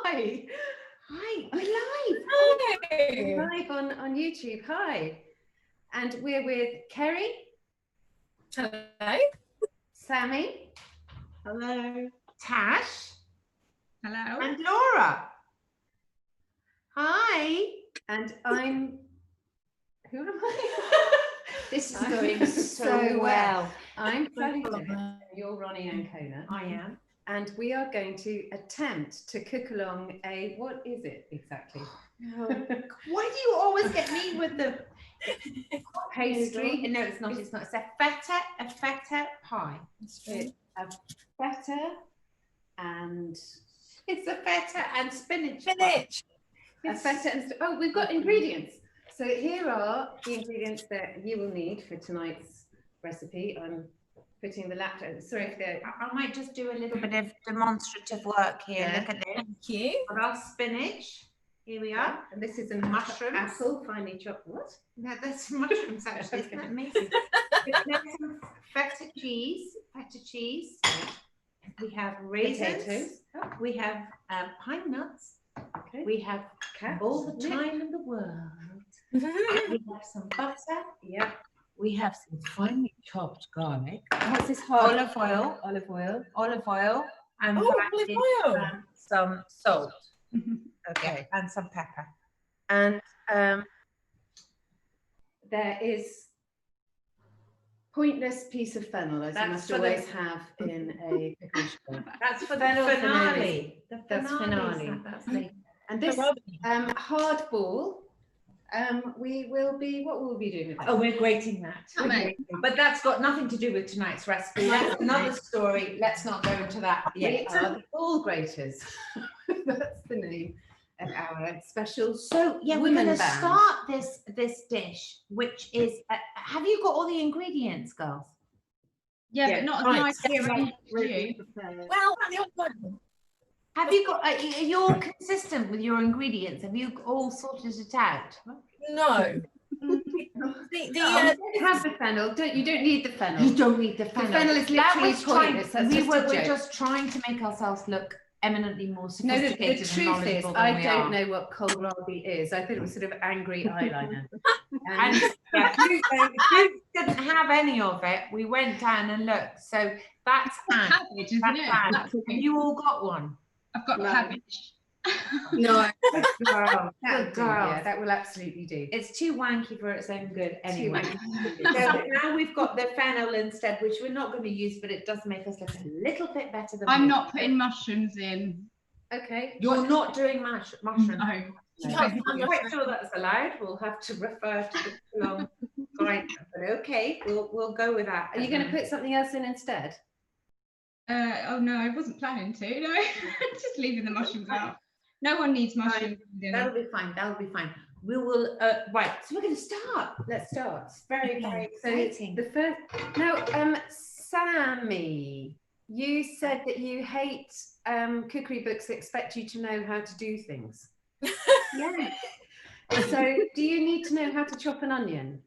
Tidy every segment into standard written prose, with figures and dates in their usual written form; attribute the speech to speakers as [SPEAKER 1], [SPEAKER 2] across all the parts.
[SPEAKER 1] Hi.
[SPEAKER 2] Hi, we're live.
[SPEAKER 1] Hi.
[SPEAKER 2] We're live on YouTube. Hi. And we're with Kerry.
[SPEAKER 1] Hello.
[SPEAKER 2] Sammy.
[SPEAKER 3] Hello.
[SPEAKER 2] Tash.
[SPEAKER 3] Hello.
[SPEAKER 2] And Laura. Hi. And I'm... Who am I? This is going so well. I'm Sally. You're Ronni Ancona.
[SPEAKER 3] I am.
[SPEAKER 2] And we are going to attempt to cook along a, what is it exactly?
[SPEAKER 3] Why do you always get me with the
[SPEAKER 2] Pastry?
[SPEAKER 3] No, it's not. It's not. It's a feta pie.
[SPEAKER 2] It's a feta and
[SPEAKER 3] It's a feta and spinach.
[SPEAKER 1] Spinach.
[SPEAKER 2] a feta and oh, we've got ingredients. So here are the ingredients that you will need for tonight's recipe. I'm putting the laptop. Sorry if they're.
[SPEAKER 3] I might just do a little bit of demonstrative work here.
[SPEAKER 2] Yeah.
[SPEAKER 3] Look at this.
[SPEAKER 1] Thank you.
[SPEAKER 3] Got our spinach. Here we are.
[SPEAKER 2] And this is a
[SPEAKER 3] Mushrooms.
[SPEAKER 2] apple, finely chopped. What?
[SPEAKER 3] No, that's mushrooms actually. Isn't that amazing? We have some feta cheese. We have raisins.
[SPEAKER 2] Potatoes.
[SPEAKER 3] We have pine nuts.
[SPEAKER 2] Okay.
[SPEAKER 3] We have
[SPEAKER 2] Caps.
[SPEAKER 3] all the time in the world. We have some butter.
[SPEAKER 2] Yeah.
[SPEAKER 3] We have some finely chopped garlic.
[SPEAKER 2] What's this hard?
[SPEAKER 3] Olive oil.
[SPEAKER 2] Olive oil.
[SPEAKER 3] And
[SPEAKER 1] Oh,
[SPEAKER 3] that
[SPEAKER 1] olive
[SPEAKER 3] is,
[SPEAKER 1] oil.
[SPEAKER 3] some salt.
[SPEAKER 2] Okay.
[SPEAKER 3] And some pepper.
[SPEAKER 2] And there is pointless piece of fennel, as you
[SPEAKER 3] That's
[SPEAKER 2] must
[SPEAKER 3] for the-
[SPEAKER 2] always have in a pickle show.
[SPEAKER 3] That's for the
[SPEAKER 2] Fennel
[SPEAKER 3] finale.
[SPEAKER 2] That's finale.
[SPEAKER 3] That's later.
[SPEAKER 2] And this hard ball, we will be. What will we be doing with that?
[SPEAKER 3] Oh, we're grating that.
[SPEAKER 1] Nutmeg.
[SPEAKER 3] But that's got nothing to do with tonight's recipe. That's another story. Let's not go into that
[SPEAKER 2] We
[SPEAKER 3] yet.
[SPEAKER 2] are the ball graters. That's the name of our special.
[SPEAKER 3] So yeah, we're
[SPEAKER 2] women
[SPEAKER 3] going to
[SPEAKER 2] band.
[SPEAKER 3] start this dish, which is. Have you got all the ingredients, girls?
[SPEAKER 4] Yeah,
[SPEAKER 2] Yeah,
[SPEAKER 4] but not
[SPEAKER 1] right.
[SPEAKER 4] as nice as you.
[SPEAKER 1] Well, the old one.
[SPEAKER 3] Have you got? Are you all consistent with your ingredients? Have you all sorted it out?
[SPEAKER 1] No.
[SPEAKER 2] You don't have the fennel. You don't need the fennel.
[SPEAKER 3] You don't need the
[SPEAKER 2] The
[SPEAKER 3] fennel.
[SPEAKER 2] fennel is
[SPEAKER 3] That
[SPEAKER 2] literally
[SPEAKER 3] was trying.
[SPEAKER 2] pointless. That's
[SPEAKER 3] We're
[SPEAKER 2] joke.
[SPEAKER 3] just trying to make ourselves look eminently more
[SPEAKER 2] No,
[SPEAKER 3] sophisticated
[SPEAKER 2] the
[SPEAKER 3] and
[SPEAKER 2] truth is,
[SPEAKER 3] knowledgeable
[SPEAKER 2] I
[SPEAKER 3] than we
[SPEAKER 2] don't
[SPEAKER 3] are.
[SPEAKER 2] know what kohlrabi is. I thought it was sort of angry eyeliner.
[SPEAKER 3] And Hugh didn't have any of it. We went down and looked. So that's Anne.
[SPEAKER 4] Cabbage, isn't
[SPEAKER 3] That's
[SPEAKER 4] it?
[SPEAKER 3] Anne.
[SPEAKER 4] That's
[SPEAKER 3] Have you all got one?
[SPEAKER 4] I've got
[SPEAKER 2] No.
[SPEAKER 4] cabbage.
[SPEAKER 2] No,
[SPEAKER 3] Good girl.
[SPEAKER 2] that will do. Yeah, that will absolutely do.
[SPEAKER 3] It's too wanky for its own good anyway.
[SPEAKER 2] wanky.
[SPEAKER 3] So now we've got the fennel instead, which we're not going to use, but it does make us look a little bit better than
[SPEAKER 4] I'm
[SPEAKER 3] we-
[SPEAKER 4] not putting mushrooms in.
[SPEAKER 2] Okay.
[SPEAKER 3] You're not doing mushrooms.
[SPEAKER 4] No.
[SPEAKER 3] I'm quite sure that's allowed. We'll have to refer to the long guide, but okay, we'll go with that.
[SPEAKER 2] Are you going to put something else in instead?
[SPEAKER 4] Oh no, I wasn't planning to. No, just leaving the mushrooms out. No one needs mushrooms. in
[SPEAKER 3] That'll
[SPEAKER 4] dinner.
[SPEAKER 3] be fine. That'll be fine. We will. Right. So we're going to start.
[SPEAKER 2] Let's start.
[SPEAKER 3] Very,
[SPEAKER 2] Okay,
[SPEAKER 3] very
[SPEAKER 2] so
[SPEAKER 3] exciting.
[SPEAKER 2] the first now, Sammy, you said that you hate cookery books that expect you to know how to do things.
[SPEAKER 3] Yeah.
[SPEAKER 2] So, do you need to know how to chop an onion?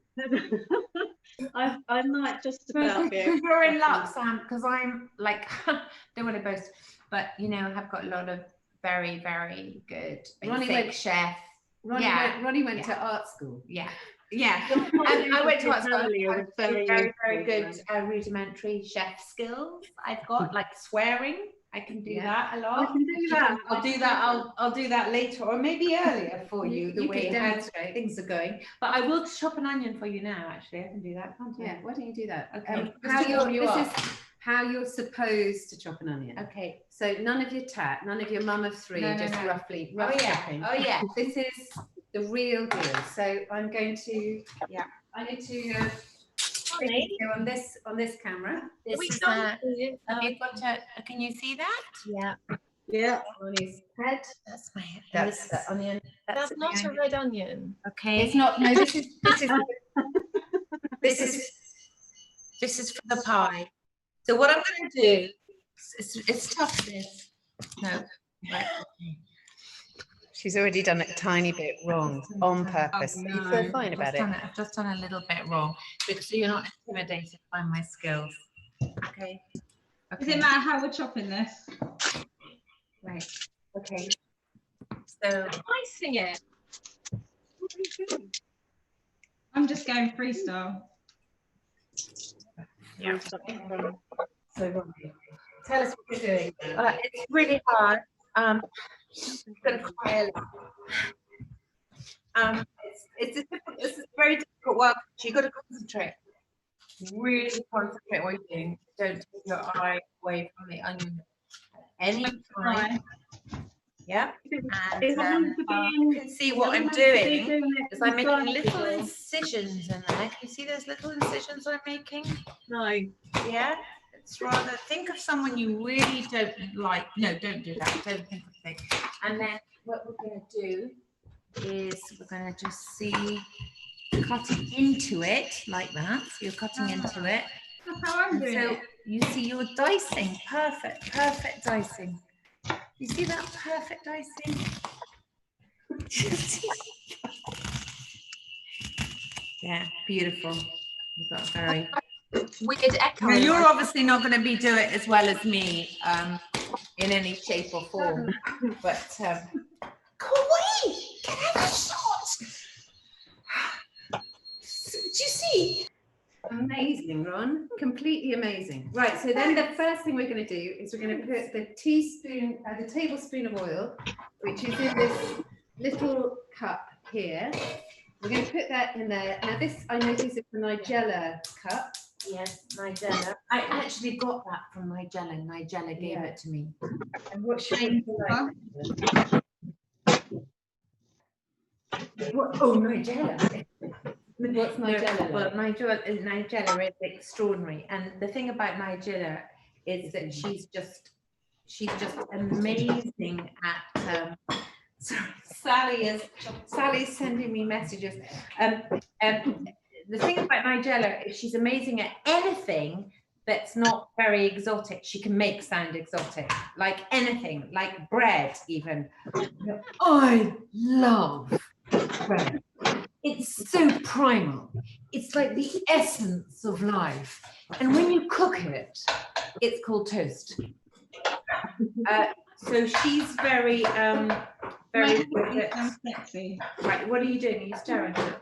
[SPEAKER 5] I might just about be able to
[SPEAKER 3] You're in
[SPEAKER 5] chop
[SPEAKER 3] luck, Sam, because I'm like, don't want to boast, but you know, I have got a lot of very, very good
[SPEAKER 2] Ronnie
[SPEAKER 3] basic
[SPEAKER 2] went-
[SPEAKER 3] chef.
[SPEAKER 2] Ronnie went
[SPEAKER 3] Yeah.
[SPEAKER 2] to art school.
[SPEAKER 3] Yeah. And I went to art school.
[SPEAKER 5] earlier
[SPEAKER 3] I
[SPEAKER 5] was
[SPEAKER 3] have
[SPEAKER 5] very
[SPEAKER 3] very, very
[SPEAKER 5] useful,
[SPEAKER 3] good rudimentary chef skills. I've got like swearing. I can do that a
[SPEAKER 5] I
[SPEAKER 3] lot.
[SPEAKER 5] can do that.
[SPEAKER 3] I'll do that. I'll do that later, or maybe earlier for you. The
[SPEAKER 2] You
[SPEAKER 3] way
[SPEAKER 2] could
[SPEAKER 3] how
[SPEAKER 2] demonstrate.
[SPEAKER 3] things are going. But I will chop an onion for you now. Actually, I can do that. Can't I?
[SPEAKER 2] Yeah, why don't you do that?
[SPEAKER 3] Okay.
[SPEAKER 2] How
[SPEAKER 3] Just to warm you
[SPEAKER 2] this
[SPEAKER 3] up.
[SPEAKER 2] is how you're supposed to chop an onion.
[SPEAKER 3] Okay.
[SPEAKER 2] So none of your tat, none of your mum of three,
[SPEAKER 3] No, no,
[SPEAKER 2] just
[SPEAKER 3] no.
[SPEAKER 2] roughly
[SPEAKER 3] Oh yeah.
[SPEAKER 2] chopping.
[SPEAKER 3] Oh yeah.
[SPEAKER 2] This is the real deal. So I'm going to.
[SPEAKER 3] Yeah.
[SPEAKER 2] I need to go on this camera.
[SPEAKER 3] This
[SPEAKER 1] We
[SPEAKER 3] is
[SPEAKER 1] can't
[SPEAKER 3] have you got to? Can you see that?
[SPEAKER 1] Yeah.
[SPEAKER 5] Yeah.
[SPEAKER 2] On his head.
[SPEAKER 1] That's my head.
[SPEAKER 2] That's the onion.
[SPEAKER 1] That's not a red onion.
[SPEAKER 3] Okay.
[SPEAKER 2] It's not. No, this is
[SPEAKER 3] This is for the pie. So what I'm going to do, it's tough this. No. Right. Okay.
[SPEAKER 2] She's already done it a tiny bit wrong on purpose.
[SPEAKER 3] Oh,
[SPEAKER 2] You
[SPEAKER 3] no,
[SPEAKER 2] feel fine about it.
[SPEAKER 3] I've just done a little bit wrong because you're not intimidated by my skills. Okay.
[SPEAKER 4] Does it matter how we're chopping this?
[SPEAKER 3] Right. Okay. So
[SPEAKER 4] Icing it. I'm just going freestyle.
[SPEAKER 3] yeah.
[SPEAKER 1] So Ronni, tell us what you're doing.
[SPEAKER 3] It's really hard. I'm gonna cry a little. This is very difficult work. You've got to concentrate. Really concentrate what you're doing. Don't take your eye away from the onion at any time. Yeah. And you can see what I'm doing is I'm making little incisions in there. Can you see those little incisions I'm making?
[SPEAKER 5] No.
[SPEAKER 3] Yeah. It's rather, think of someone you really don't like. No, don't do that. Don't think of things. And then what we're going to do is we're going to just see cutting into it like that. So you're cutting into it.
[SPEAKER 4] That's how I'm doing
[SPEAKER 3] So
[SPEAKER 4] it.
[SPEAKER 3] you see you're dicing. Perfect dicing. You see that perfect dicing? Yeah, beautiful. You've got a very
[SPEAKER 1] Weird echo.
[SPEAKER 3] Now, you're obviously not going to be doing it as well as me in any shape or form, but go away! Can I have a shot? Do you see?
[SPEAKER 2] Amazing, Ron. Completely amazing. Right, so then the first thing we're going to do is we're going to put the tablespoon of oil, which is in this little cup here. We're going to put that in there. Now this, I notice it's a Nigella cup.
[SPEAKER 3] Yes, Nigella. I actually got that from Nigella. Nigella gave it to me.
[SPEAKER 2] And what shape do you like?
[SPEAKER 3] Oh, Nigella.
[SPEAKER 2] What's Nigella
[SPEAKER 3] Well,
[SPEAKER 2] like?
[SPEAKER 3] Nigella is extraordinary, and the thing about Nigella is that she's just amazing at. Sorry, Sally's sending me messages. The thing about Nigella is she's amazing at anything that's not very exotic. She can make sound exotic, like anything, like bread even. I love bread. It's so primal. It's like the essence of life. And when you cook it, it's called toast. So she's very
[SPEAKER 4] Make
[SPEAKER 3] good
[SPEAKER 4] it
[SPEAKER 3] at.
[SPEAKER 4] sound sexy.
[SPEAKER 3] Right, what are you doing? Are you stirring it?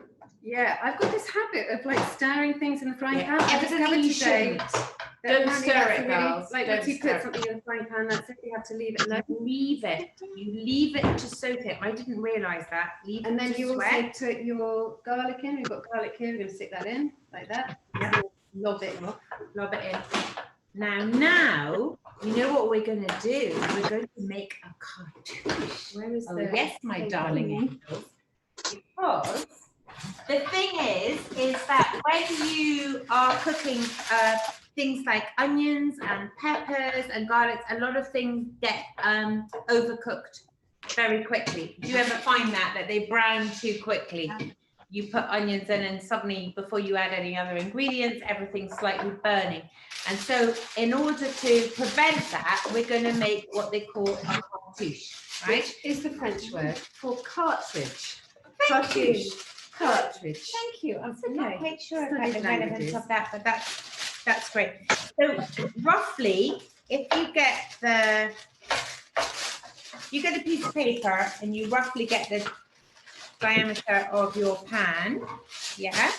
[SPEAKER 2] Yeah, I've got this habit of like stirring things in the frying pan.
[SPEAKER 3] Yeah,
[SPEAKER 2] I discovered
[SPEAKER 3] you
[SPEAKER 2] today
[SPEAKER 3] shouldn't.
[SPEAKER 2] that
[SPEAKER 3] Don't
[SPEAKER 2] apparently
[SPEAKER 3] stir
[SPEAKER 2] that's
[SPEAKER 3] it,
[SPEAKER 2] a really-
[SPEAKER 3] girls.
[SPEAKER 2] Like
[SPEAKER 3] Don't
[SPEAKER 2] once you
[SPEAKER 3] stir
[SPEAKER 2] put
[SPEAKER 3] it.
[SPEAKER 2] something in the frying pan, that's it. You have to leave it alone.
[SPEAKER 3] Leave it. You leave it to soak it. I didn't realise that. Leave
[SPEAKER 2] And
[SPEAKER 3] it
[SPEAKER 2] then
[SPEAKER 3] to
[SPEAKER 2] you also
[SPEAKER 3] sweat.
[SPEAKER 2] put your garlic in. We've got garlic here. We're going to stick that in like that.
[SPEAKER 3] Yeah.
[SPEAKER 2] Lob it off.
[SPEAKER 3] Lob it in. Now, you know what we're going to do? We're going to make a cartouche.
[SPEAKER 2] Where is
[SPEAKER 3] Oh,
[SPEAKER 2] the
[SPEAKER 3] yes, my
[SPEAKER 2] paper?
[SPEAKER 3] darling angels. Because the thing is that when you are cooking things like onions and peppers and garlics, a lot of things get overcooked very quickly. Do you ever find that they brown too quickly? You put onions in and suddenly, before you add any other ingredients, everything's slightly burning. And so in order to prevent that, we're going to make what they call a cartouche, right?
[SPEAKER 2] Which is the French word for cartridge.
[SPEAKER 3] Thank you.
[SPEAKER 2] Cartridge.
[SPEAKER 3] Thank you. I'm
[SPEAKER 2] okay.
[SPEAKER 3] not quite sure
[SPEAKER 2] Studied
[SPEAKER 3] about the relevance
[SPEAKER 2] languages.
[SPEAKER 3] of that, but that's great. So roughly, if you get a piece of paper and you roughly get the diameter of your pan, yeah.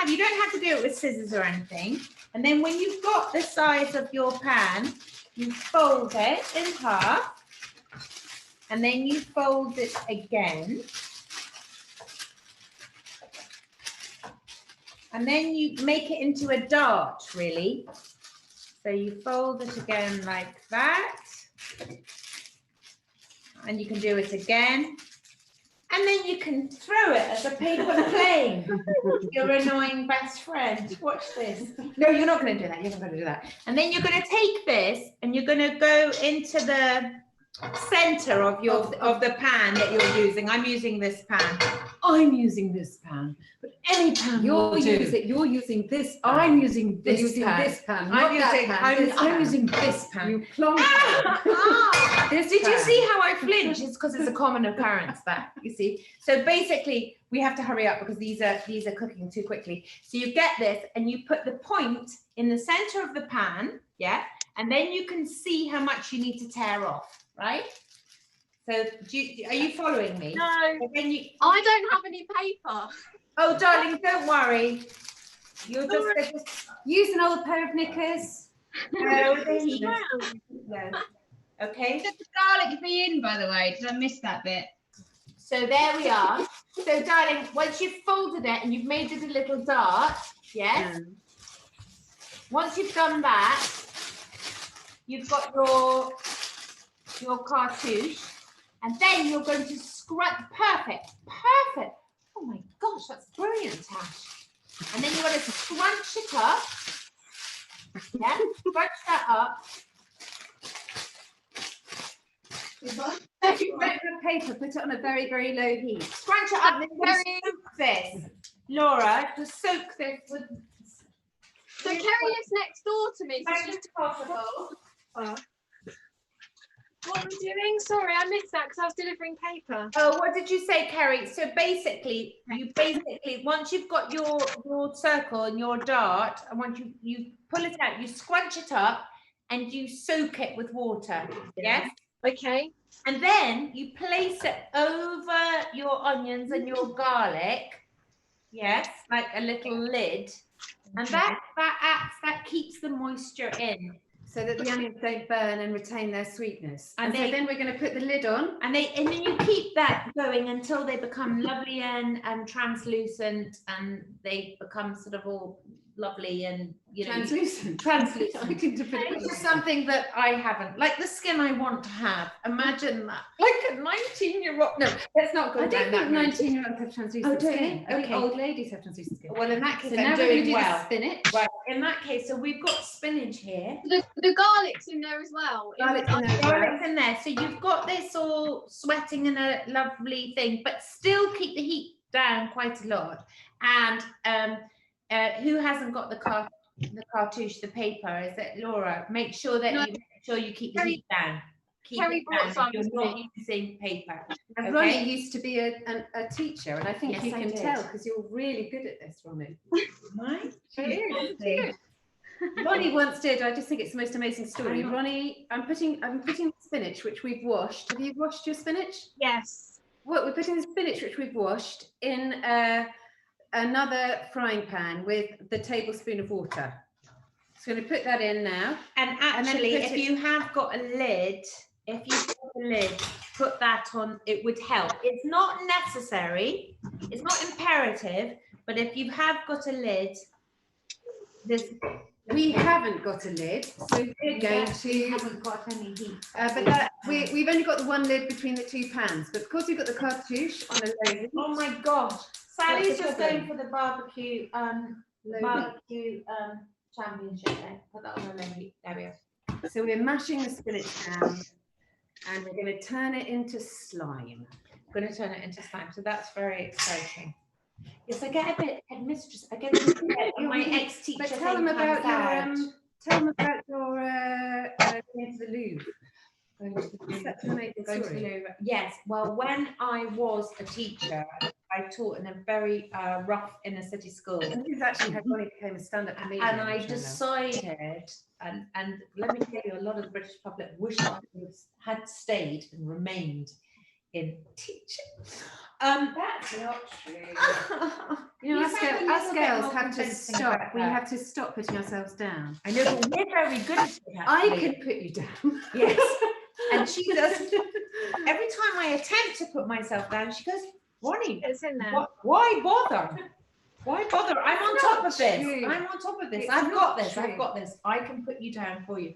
[SPEAKER 3] You don't have to do it with scissors or anything. And then when you've got the size of your pan, you fold it in half, and then you fold it again. And then you make it into a dart, really. So you fold it again like that. And you can do it again. And then you can throw it as a paper plane. Your annoying best friend. Watch this. No, you're not going to do that. You're not going to do that. And then you're going to take this and you're going to go into the center of the pan that you're using. I'm using this pan. I'm using this pan, but any pan will do.
[SPEAKER 2] You're using this.
[SPEAKER 3] I'm using
[SPEAKER 2] You're
[SPEAKER 3] this
[SPEAKER 2] using
[SPEAKER 3] pan.
[SPEAKER 2] this pan. Not that pan.
[SPEAKER 3] I'm using this pan.
[SPEAKER 2] You plonk.
[SPEAKER 3] Did you see how I flinch? It's because it's a common occurrence that you see. So basically, we have to hurry up because these are cooking too quickly. So you get this and you put the point in the center of the pan, yeah, and then you can see how much you need to tear off, right? So are you following me?
[SPEAKER 6] No,
[SPEAKER 3] So then you,
[SPEAKER 6] I don't have any paper.
[SPEAKER 3] oh, darling, don't worry. You'll just
[SPEAKER 2] Use an old pair of knickers.
[SPEAKER 3] no, the heat.
[SPEAKER 6] Brown.
[SPEAKER 3] No. Okay.
[SPEAKER 4] Did the garlic be in, by the way? Did I miss that bit?
[SPEAKER 3] So there we are. So, darling, once you've folded it and you've made it a little dart, yes. Once you've done that, you've got your cartouche, and then you're going to scrunch. Perfect. Oh my gosh, that's brilliant, Tash. And then you want to scrunch it up. Yeah, scrunch that up.
[SPEAKER 2] If you wet the paper, put it on a very, very low heat.
[SPEAKER 3] Scrunch it up and then you're going to soak this. Laura, to soak this with.
[SPEAKER 6] So Kerry lives next door to me. So
[SPEAKER 3] As
[SPEAKER 6] she's
[SPEAKER 3] much as possible.
[SPEAKER 6] what are we doing? Sorry, I missed that because I was delivering paper.
[SPEAKER 3] Oh, what did you say, Kerry? So basically, once you've got your circle and your dart, and once you pull it out, you scrunch it up and you soak it with water. Yes.
[SPEAKER 6] Okay.
[SPEAKER 3] And then you place it over your onions and your garlic. Yes, like a little lid, and that keeps the moisture in.
[SPEAKER 2] So that the onions don't burn and retain their sweetness.
[SPEAKER 3] And
[SPEAKER 2] So then we're going to put the lid on.
[SPEAKER 3] And then you keep that going until they become lovely and translucent, and they become sort of all lovely and
[SPEAKER 2] Translucent.
[SPEAKER 3] Translucent.
[SPEAKER 2] I couldn't have put it
[SPEAKER 3] Which is something that I haven't, like the skin I want to have. Imagine that, like a 19-year-old. No, let's not go
[SPEAKER 2] I
[SPEAKER 3] down
[SPEAKER 2] don't
[SPEAKER 3] that
[SPEAKER 2] think
[SPEAKER 3] route.
[SPEAKER 2] 19-year-olds have translucent
[SPEAKER 3] Oh, don't
[SPEAKER 2] skin.
[SPEAKER 3] you?
[SPEAKER 2] I think
[SPEAKER 3] Okay.
[SPEAKER 2] old ladies have translucent skin.
[SPEAKER 3] Well, in that case,
[SPEAKER 2] So
[SPEAKER 3] I'm
[SPEAKER 2] now we're going to
[SPEAKER 3] doing
[SPEAKER 2] do
[SPEAKER 3] well.
[SPEAKER 2] the spinach.
[SPEAKER 3] Right. In that case, so we've got spinach here.
[SPEAKER 6] The garlic's in there as well.
[SPEAKER 2] Garlic's in there.
[SPEAKER 3] Garlic's in there, so you've got this all sweating in a lovely thing, but still keep the heat down quite a lot. And who hasn't got the cartouche, the paper? Is it Laura? Make sure that you keep the heat down. Keep
[SPEAKER 6] Kerry
[SPEAKER 3] it
[SPEAKER 6] brought
[SPEAKER 3] down.
[SPEAKER 6] some
[SPEAKER 3] You're
[SPEAKER 6] with
[SPEAKER 3] not
[SPEAKER 6] me.
[SPEAKER 3] using paper.
[SPEAKER 2] And
[SPEAKER 3] Okay.
[SPEAKER 2] Ronni used to be a teacher, and I think
[SPEAKER 3] Yes,
[SPEAKER 2] you
[SPEAKER 3] I
[SPEAKER 2] can
[SPEAKER 3] did.
[SPEAKER 2] tell because you're really good at this, Ronni.
[SPEAKER 3] Right?
[SPEAKER 2] Seriously. Ronni once did. I just think it's the most amazing story.
[SPEAKER 3] I'm not-
[SPEAKER 2] Ronni, I'm putting spinach, which we've washed. Have you washed your spinach?
[SPEAKER 6] Yes.
[SPEAKER 2] What we're putting the spinach, which we've washed, in another frying pan with the tablespoon of water. So I'm going to put that in now.
[SPEAKER 3] And
[SPEAKER 2] then
[SPEAKER 3] actually,
[SPEAKER 2] put
[SPEAKER 3] if
[SPEAKER 2] it-
[SPEAKER 3] you have got a lid, put that on, it would help. It's not necessary, it's not imperative, but if you have got a lid,
[SPEAKER 2] We haven't got a lid, so we're going to.
[SPEAKER 3] haven't got any heat.
[SPEAKER 2] But we've only got the one lid between the two pans. But because we've got the cartouche on a low heat.
[SPEAKER 3] Oh my gosh, Sally's
[SPEAKER 2] What's the
[SPEAKER 3] just
[SPEAKER 2] problem?
[SPEAKER 3] going for the barbecue
[SPEAKER 2] low heat.
[SPEAKER 3] championship there. Put that on the low heat. There we are.
[SPEAKER 2] So we're mashing the spinach down, and we're going to turn it into slime.
[SPEAKER 3] I'm going to turn it into slime, so that's very exciting. Yes, I get a bit mistress. I get a bit my ex-teacher.
[SPEAKER 2] But tell them about your going to the Louvre. That's an amazing
[SPEAKER 3] Going to the
[SPEAKER 2] story.
[SPEAKER 3] Louvre. Yes, well, when I was a teacher, I taught in a very rough inner city school.
[SPEAKER 2] And this is actually how Ronni became a stand-up comedian.
[SPEAKER 3] And I
[SPEAKER 2] which know.
[SPEAKER 3] decided, and let me tell you, a lot of the British public wish I had stayed and remained in teaching.
[SPEAKER 2] That's not true. You know,
[SPEAKER 3] You
[SPEAKER 2] us
[SPEAKER 3] sound a
[SPEAKER 2] us
[SPEAKER 3] little bit
[SPEAKER 2] girls
[SPEAKER 3] more
[SPEAKER 2] have to
[SPEAKER 3] convincing
[SPEAKER 2] stop.
[SPEAKER 3] about
[SPEAKER 2] We
[SPEAKER 3] that.
[SPEAKER 2] have to stop putting ourselves down.
[SPEAKER 3] I know, but we're very good at it.
[SPEAKER 2] I
[SPEAKER 3] actually.
[SPEAKER 2] can put you down.
[SPEAKER 3] Yes. And she does. Every time I attempt to put myself down, she goes, Ronni,
[SPEAKER 6] It's in there.
[SPEAKER 3] why bother? Why bother? I'm on top of this.
[SPEAKER 2] true.
[SPEAKER 3] I'm on top of this.
[SPEAKER 2] It's
[SPEAKER 3] I've got
[SPEAKER 2] not
[SPEAKER 3] this.
[SPEAKER 2] true.
[SPEAKER 3] I've got this. I can put you down for you.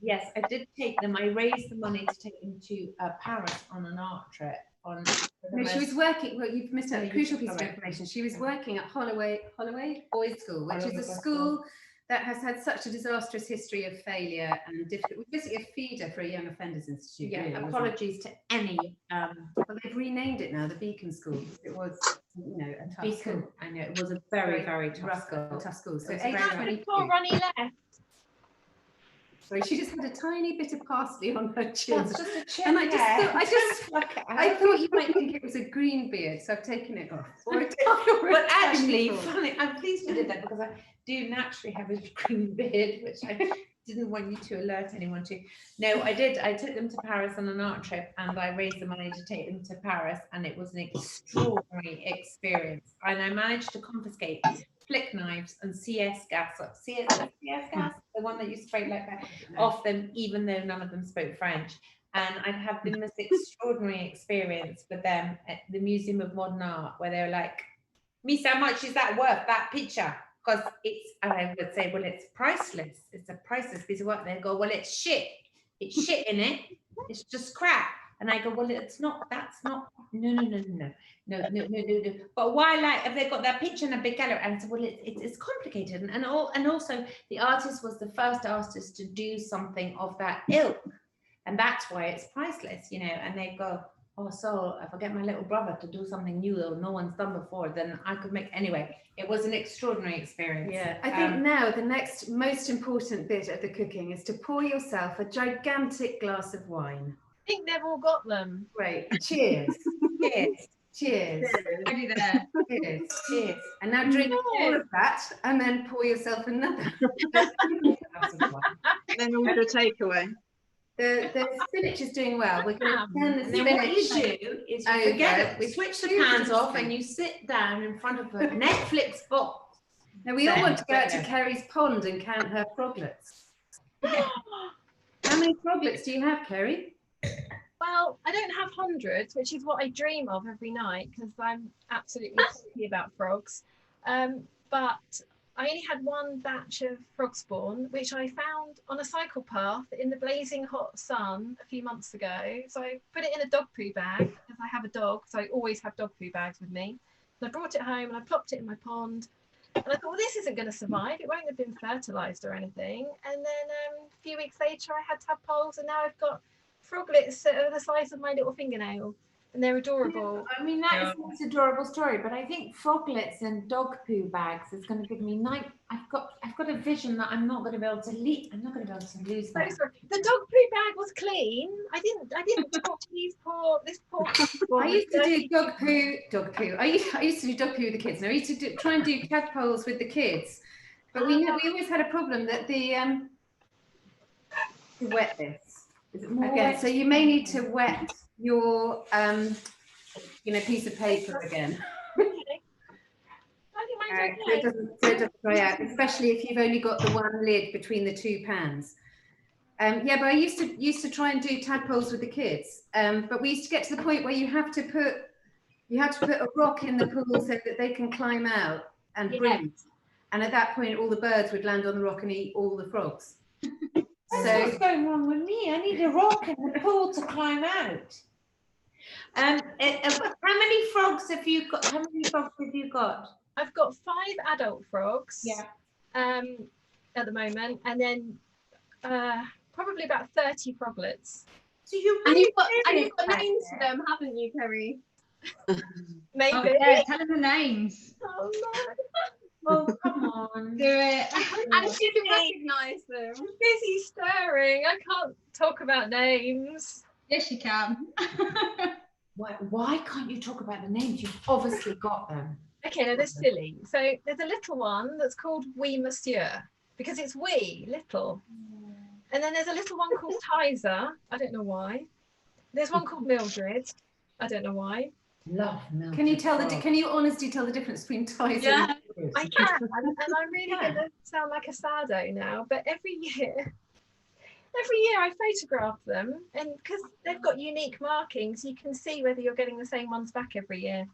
[SPEAKER 3] Yes, I did take them. I raised the money to take them to Paris on an art trip.
[SPEAKER 2] No, she was working. Well, you've missed out a
[SPEAKER 3] you
[SPEAKER 2] crucial
[SPEAKER 3] just
[SPEAKER 2] piece of
[SPEAKER 3] correct.
[SPEAKER 2] information. She was working at Holloway Boys' School, which
[SPEAKER 3] Holloway
[SPEAKER 2] is a
[SPEAKER 3] Boys'
[SPEAKER 2] school that has had such a disastrous history of failure and difficult. Basically, a feeder for a young offenders institute.
[SPEAKER 3] Yeah,
[SPEAKER 2] really, wasn't it?
[SPEAKER 3] apologies to any
[SPEAKER 2] Well, they've renamed it now the Beacon School. It was, you know, a tough
[SPEAKER 3] beacon.
[SPEAKER 2] school.
[SPEAKER 3] I know it was a very, very tough
[SPEAKER 2] rough
[SPEAKER 3] school.
[SPEAKER 2] tough school. So
[SPEAKER 3] It was
[SPEAKER 2] age
[SPEAKER 3] very,
[SPEAKER 2] 22.
[SPEAKER 6] Before Ronnie left.
[SPEAKER 2] Sorry, she just had a tiny bit of parsley on her chin.
[SPEAKER 3] That's just a chin
[SPEAKER 2] And I just
[SPEAKER 3] hair.
[SPEAKER 2] thought- I just-
[SPEAKER 3] Pluck it
[SPEAKER 2] I
[SPEAKER 3] out.
[SPEAKER 2] thought you might think it was a green beard, so I've taken it off.
[SPEAKER 3] But actually,
[SPEAKER 2] Tiny
[SPEAKER 3] funny, I'm pleased you did that because I do naturally have a green beard, which I didn't want you to alert anyone to. No, I did. I took them to Paris on an art trip, and I raised the money to take them to Paris, and it was an extraordinary experience. And I managed to confiscate flick knives and CS gas, the one that you spray like that, off them, even though none of them spoke French. And I've had the most extraordinary experience with them at the Museum of Modern Art, where they're like, Miss, how much is that worth, that picture? Because it's, I would say, well, it's priceless. It's a priceless piece of work. They go, well, it's shit. It's shit in it. It's just crap. And I go, well, it's not, that's not, no. But why, like, have they got that picture in a big gallery? And I said, well, it's complicated. And also the artist was the first artist to do something of that ilk. And that's why it's priceless, you know. And they go, oh, so if I get my little brother to do something new that no one's done before, then I could make, anyway, it was an extraordinary experience.
[SPEAKER 2] Yeah, I think now the next most important bit of the cooking is to pour yourself a gigantic glass of wine.
[SPEAKER 6] I think they've all got them.
[SPEAKER 2] Great. Cheers.
[SPEAKER 3] Cheers.
[SPEAKER 2] Cheers.
[SPEAKER 4] Already there.
[SPEAKER 2] Cheers.
[SPEAKER 3] Cheers.
[SPEAKER 2] And now drink all of that and then pour yourself another glass of wine.
[SPEAKER 5] Then order takeaway.
[SPEAKER 2] The spinach is doing well. We're going to turn the
[SPEAKER 3] And then what you
[SPEAKER 2] spinach.
[SPEAKER 3] do is
[SPEAKER 2] Oh,
[SPEAKER 3] you forget
[SPEAKER 2] yeah.
[SPEAKER 3] it. We switch the pans off and you sit down in front of a Netflix box.
[SPEAKER 2] Now we all want to go out to Kerry's pond and count her froglets. How many froglets do you have, Kerry?
[SPEAKER 6] Well, I don't have hundreds, which is what I dream of every night because I'm absolutely crazy about frogs. But I only had one batch of frog spawn, which I found on a cycle path in the blazing hot sun a few months ago. So I put it in a dog poo bag because I have a dog, so I always have dog poo bags with me. And I brought it home and I plopped it in my pond. And I thought, well, this isn't going to survive. It won't have been fertilised or anything. And then a few weeks later, I had tadpoles, and now I've got froglets that are the size of my little fingernail, and they're adorable.
[SPEAKER 3] I mean, that is an adorable story, but I think froglets and dog poo bags is going to give me night. I've got a vision that I'm not going to be able to leave. I'm not going to be able to lose that.
[SPEAKER 6] The dog poo bag was clean. I didn't talk to this poor
[SPEAKER 2] I used to do dog poo. I used to do dog poo with the kids. And I used to try and do tadpoles with the kids, but we always had a problem that the wet this. Is it more again? Wet? So you may need to wet your piece of paper again.
[SPEAKER 6] I
[SPEAKER 2] So it doesn't dry out, especially if you've only got the one lid between the two pans. Yeah, but I used to try and do tadpoles with the kids. But we used to get to the point where you had to put a rock in the pool so that they can climb out and breathe. And at that point, all the birds would land on the rock and eat all the frogs.
[SPEAKER 3] So what's going wrong with me? I need a rock in the pool to climb out. How many frogs have you got? How many frogs have you got?
[SPEAKER 6] I've got 5 adult frogs.
[SPEAKER 3] Yeah.
[SPEAKER 6] At the moment, and then probably about 30 froglets.
[SPEAKER 3] So you've
[SPEAKER 6] And you've got names for them, haven't you, Kerry? Maybe.
[SPEAKER 4] Oh, yeah, tell them the names.
[SPEAKER 6] Oh no.
[SPEAKER 3] Oh, come on.
[SPEAKER 4] Do it.
[SPEAKER 6] And she can recognise them. I'm busy stirring. I can't talk about names.
[SPEAKER 4] Yes, you can.
[SPEAKER 3] Why can't you talk about the names? You've obviously got them.
[SPEAKER 6] Okay, now they're silly. So there's a little one that's called Wee Monsieur because it's wee, little. And then there's a little one called Tizer. I don't know why. There's one called Mildred. I don't know why.
[SPEAKER 3] Love Mildred.
[SPEAKER 2] Can you honestly tell the difference between ties
[SPEAKER 6] Yeah,
[SPEAKER 2] and
[SPEAKER 6] I can. And I'm really going to sound like a sardo now, but every year I photograph them, and because they've got unique markings, you can see whether you're getting the same ones back every year.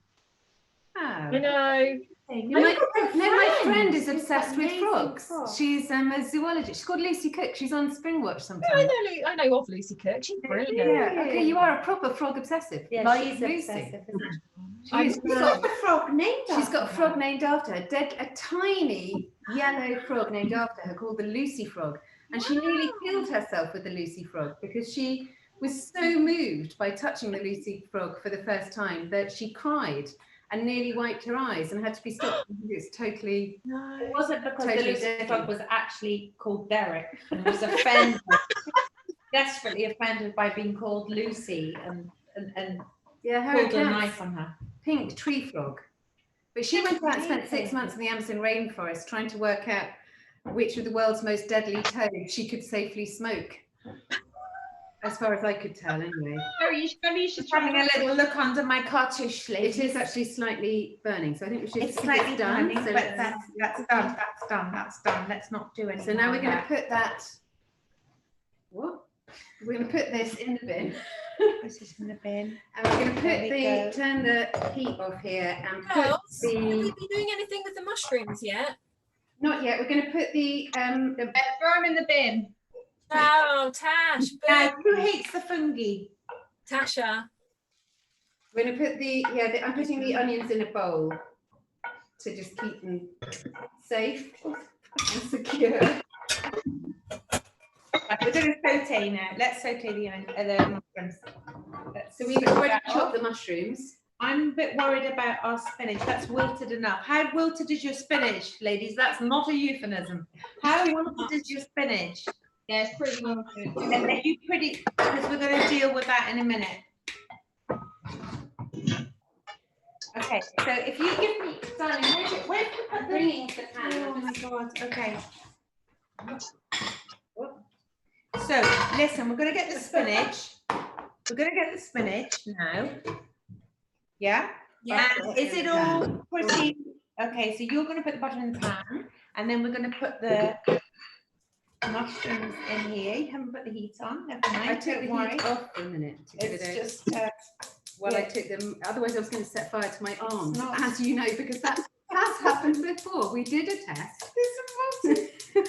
[SPEAKER 2] Oh.
[SPEAKER 6] You know.
[SPEAKER 2] My friend is obsessed with frogs. She's a zoologist. She's called Lucy Cook. She's on Springwatch sometimes.
[SPEAKER 6] I know of Lucy Cook. She's brilliant.
[SPEAKER 2] Yeah. Okay, you are a proper frog obsessive.
[SPEAKER 3] Yeah,
[SPEAKER 2] like
[SPEAKER 3] she's
[SPEAKER 2] Lucy.
[SPEAKER 3] obsessive, isn't
[SPEAKER 2] She's
[SPEAKER 3] got a frog named after
[SPEAKER 2] She's got a frog named after her. A tiny yellow frog named after her called the Lucy frog. And she nearly killed herself with the Lucy frog because she was so moved by touching the Lucy frog for the first time that she cried and nearly wiped her eyes and had to be stopped. It's totally.
[SPEAKER 6] No.
[SPEAKER 3] It wasn't because
[SPEAKER 2] Totally
[SPEAKER 3] the Lucy
[SPEAKER 2] deadly.
[SPEAKER 3] frog was actually called Derek and was offended, desperately offended by being called Lucy and
[SPEAKER 2] Yeah, her
[SPEAKER 3] pulled a
[SPEAKER 2] account's
[SPEAKER 3] knife on her.
[SPEAKER 2] pink tree frog. But she went out and spent 6 months in the Amazon rainforest trying to work out which of the world's most deadly toads she could safely smoke. As far as I could tell, anyway.
[SPEAKER 4] Maybe you should
[SPEAKER 3] Just
[SPEAKER 4] try
[SPEAKER 3] having a little look under my cartouche,
[SPEAKER 2] It
[SPEAKER 3] ladies.
[SPEAKER 2] is actually slightly burning, so I think we should.
[SPEAKER 3] It's slightly done,
[SPEAKER 2] so
[SPEAKER 3] but
[SPEAKER 2] let's-
[SPEAKER 3] that's done. That's done. That's done. Let's not do anything.
[SPEAKER 2] So now we're
[SPEAKER 3] on
[SPEAKER 2] going to
[SPEAKER 3] that.
[SPEAKER 2] put that. What? We're going to put this in the bin,
[SPEAKER 3] This is in the bin.
[SPEAKER 2] and we're going to
[SPEAKER 3] There
[SPEAKER 2] put
[SPEAKER 3] we go.
[SPEAKER 2] turn the heat off here, and put
[SPEAKER 6] Girls, have we
[SPEAKER 2] the.
[SPEAKER 6] been doing anything with the mushrooms yet?
[SPEAKER 2] Not yet. We're going to put the
[SPEAKER 4] throw them in the bin.
[SPEAKER 6] Oh, Tash,
[SPEAKER 3] Now,
[SPEAKER 6] boo.
[SPEAKER 3] who hates the fungi?
[SPEAKER 6] Tasha.
[SPEAKER 2] We're going to put I'm putting the onions in a bowl to just keep them safe and secure.
[SPEAKER 3] Right, we're going to saute now. Let's saute the mushrooms.
[SPEAKER 2] So we've already chopped the mushrooms.
[SPEAKER 3] I'm a bit worried about our spinach. That's wilted enough. How wilted is your spinach, ladies? That's not a euphemism. How wilted is your spinach?
[SPEAKER 4] Yeah, it's pretty well.
[SPEAKER 3] And are you pretty, because we're going to deal with that in a minute. Okay, so if you give me, darling, where's the
[SPEAKER 2] Bringing the pan.
[SPEAKER 3] Oh my God, okay. So, listen, we're going to get the spinach. We're going to get the spinach now. Yeah?
[SPEAKER 6] Yeah.
[SPEAKER 3] And is it all pretty? Okay, so you're going to put the butter in the pan, and then we're going to put the mushrooms in here. You haven't put the heat on. Never mind.
[SPEAKER 2] I took
[SPEAKER 3] don't
[SPEAKER 2] the
[SPEAKER 3] worry.
[SPEAKER 2] heat off for a minute to get
[SPEAKER 3] It's
[SPEAKER 2] it out.
[SPEAKER 3] just
[SPEAKER 2] Well, I
[SPEAKER 3] yeah.
[SPEAKER 2] took them. Otherwise, I was going to set fire to my arms,
[SPEAKER 3] not-
[SPEAKER 2] as you know, because that has happened before. We did a test. And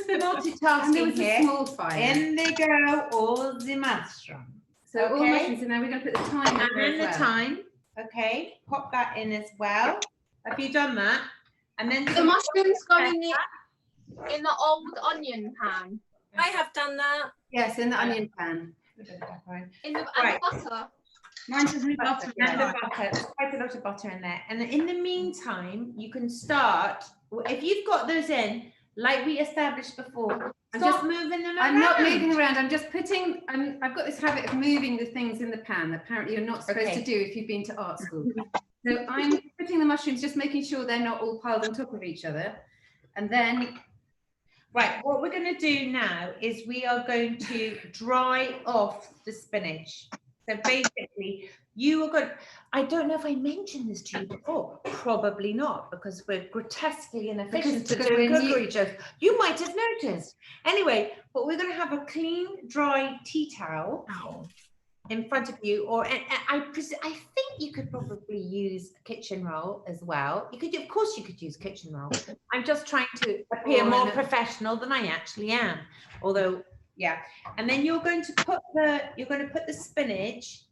[SPEAKER 2] there
[SPEAKER 3] multitasking
[SPEAKER 2] was a
[SPEAKER 3] here.
[SPEAKER 2] small fire.
[SPEAKER 3] In they go, all the mushrooms.
[SPEAKER 2] So all
[SPEAKER 3] Okay.
[SPEAKER 2] mushrooms, and now we're going to put the thyme in there
[SPEAKER 3] And the
[SPEAKER 2] as well.
[SPEAKER 3] thyme. Okay, pop that in as well. Have you done that? And then
[SPEAKER 7] The mushrooms go in the old onion pan.
[SPEAKER 6] I have done that.
[SPEAKER 2] Yes, in the onion pan.
[SPEAKER 7] In the
[SPEAKER 3] Right.
[SPEAKER 7] and butter.
[SPEAKER 4] Mine says no butter.
[SPEAKER 3] And the butter, there's quite a lot of butter in there. And in the meantime, you can start, if you've got those in, like we established before,
[SPEAKER 2] I'm
[SPEAKER 3] stop
[SPEAKER 2] just-
[SPEAKER 3] moving them around.
[SPEAKER 2] I'm not moving around. I'm just putting. I've got this habit of moving the things in the pan. That apparently, you're not supposed
[SPEAKER 3] Okay.
[SPEAKER 2] to do if you've been to art school. So I'm putting the mushrooms, just making sure they're not all piled on top of each other, and then
[SPEAKER 3] Right, what we're going to do now is we are going to dry off the spinach. So basically, you are going, I don't know if I mentioned this to you before, probably not, because we're grotesquely inefficient to
[SPEAKER 2] Because
[SPEAKER 3] do
[SPEAKER 2] when you-
[SPEAKER 3] cookery jokes. You might have noticed. Anyway, but we're going to have a clean, dry tea towel in front of you, or and I think you could probably use a kitchen roll as well. You could, of course, you could use kitchen roll. I'm just trying to appear
[SPEAKER 2] Or
[SPEAKER 3] more
[SPEAKER 2] in a-
[SPEAKER 3] professional than I actually am. Although, yeah. And then you're going to put the spinach,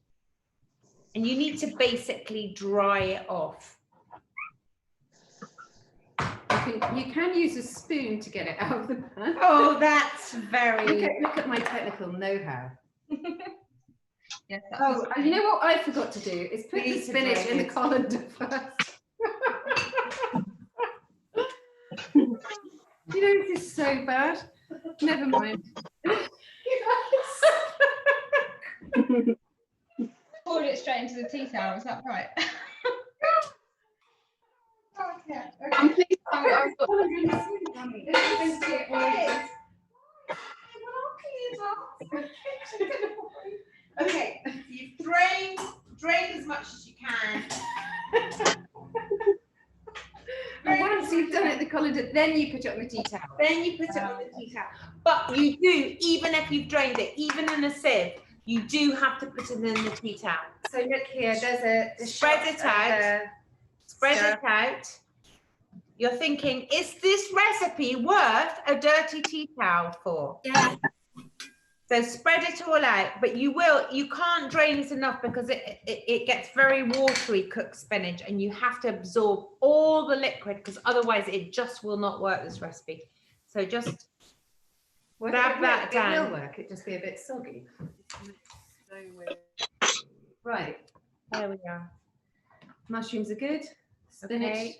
[SPEAKER 3] and you need to basically dry it off.
[SPEAKER 2] you can use a spoon to get it out of the pan.
[SPEAKER 3] Oh, that's very.
[SPEAKER 2] Look at my technical know-how.
[SPEAKER 4] Yes,
[SPEAKER 2] Oh, and you know what I forgot to do is put
[SPEAKER 3] We
[SPEAKER 2] the
[SPEAKER 3] need to
[SPEAKER 2] spinach
[SPEAKER 3] dry
[SPEAKER 2] in the
[SPEAKER 3] it.
[SPEAKER 2] colander first. You know, this is so bad. Never mind.
[SPEAKER 4] poured it straight into the tea towel. Is that right?
[SPEAKER 7] I'm pleased I've got
[SPEAKER 3] Okay, you've drained as much as you can.
[SPEAKER 2] And once you've done it in the colander, then you put it on the tea towel.
[SPEAKER 3] Then you put it on the tea towel. But you do, even if you've drained it, even in a sieve, you do have to put it in the tea towel.
[SPEAKER 2] So look here, there's a
[SPEAKER 3] Spread it out. Spread it out. You're thinking, is this recipe worth a dirty tea towel for?
[SPEAKER 6] Yeah.
[SPEAKER 3] So spread it all out, but you can't drain it enough because it gets very watery, cooked spinach, and you have to absorb all the liquid because otherwise it just will not work, this recipe. So just dab that
[SPEAKER 2] It
[SPEAKER 3] down.
[SPEAKER 2] will work, it'll just be a bit soggy. Right,
[SPEAKER 3] There we are.
[SPEAKER 2] mushrooms are good. Spinach.
[SPEAKER 3] Okay.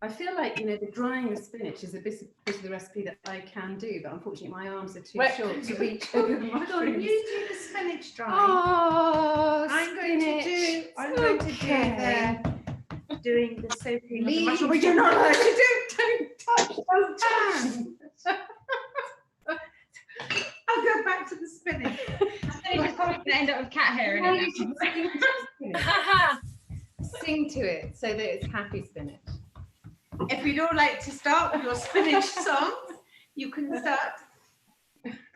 [SPEAKER 2] I feel like, you know, the drying the spinach is a bit of the recipe that I can do, but unfortunately my arms are too
[SPEAKER 3] Well,
[SPEAKER 2] short to reach over the
[SPEAKER 3] Go on,
[SPEAKER 2] mushrooms.
[SPEAKER 3] you do the spinach dry.
[SPEAKER 2] Oh,
[SPEAKER 3] I'm going to do
[SPEAKER 2] Okay.
[SPEAKER 3] doing the soaking of the
[SPEAKER 2] Leave.
[SPEAKER 3] mushrooms.
[SPEAKER 2] Well, you're not allowed to do. Don't touch. Don't touch.
[SPEAKER 4] cat hair in
[SPEAKER 2] Now
[SPEAKER 4] it.
[SPEAKER 2] you should
[SPEAKER 4] now.
[SPEAKER 2] sing to spinach. Sing to it so that it's happy spinach.
[SPEAKER 3] If you'd all like to start with your spinach songs, you can start.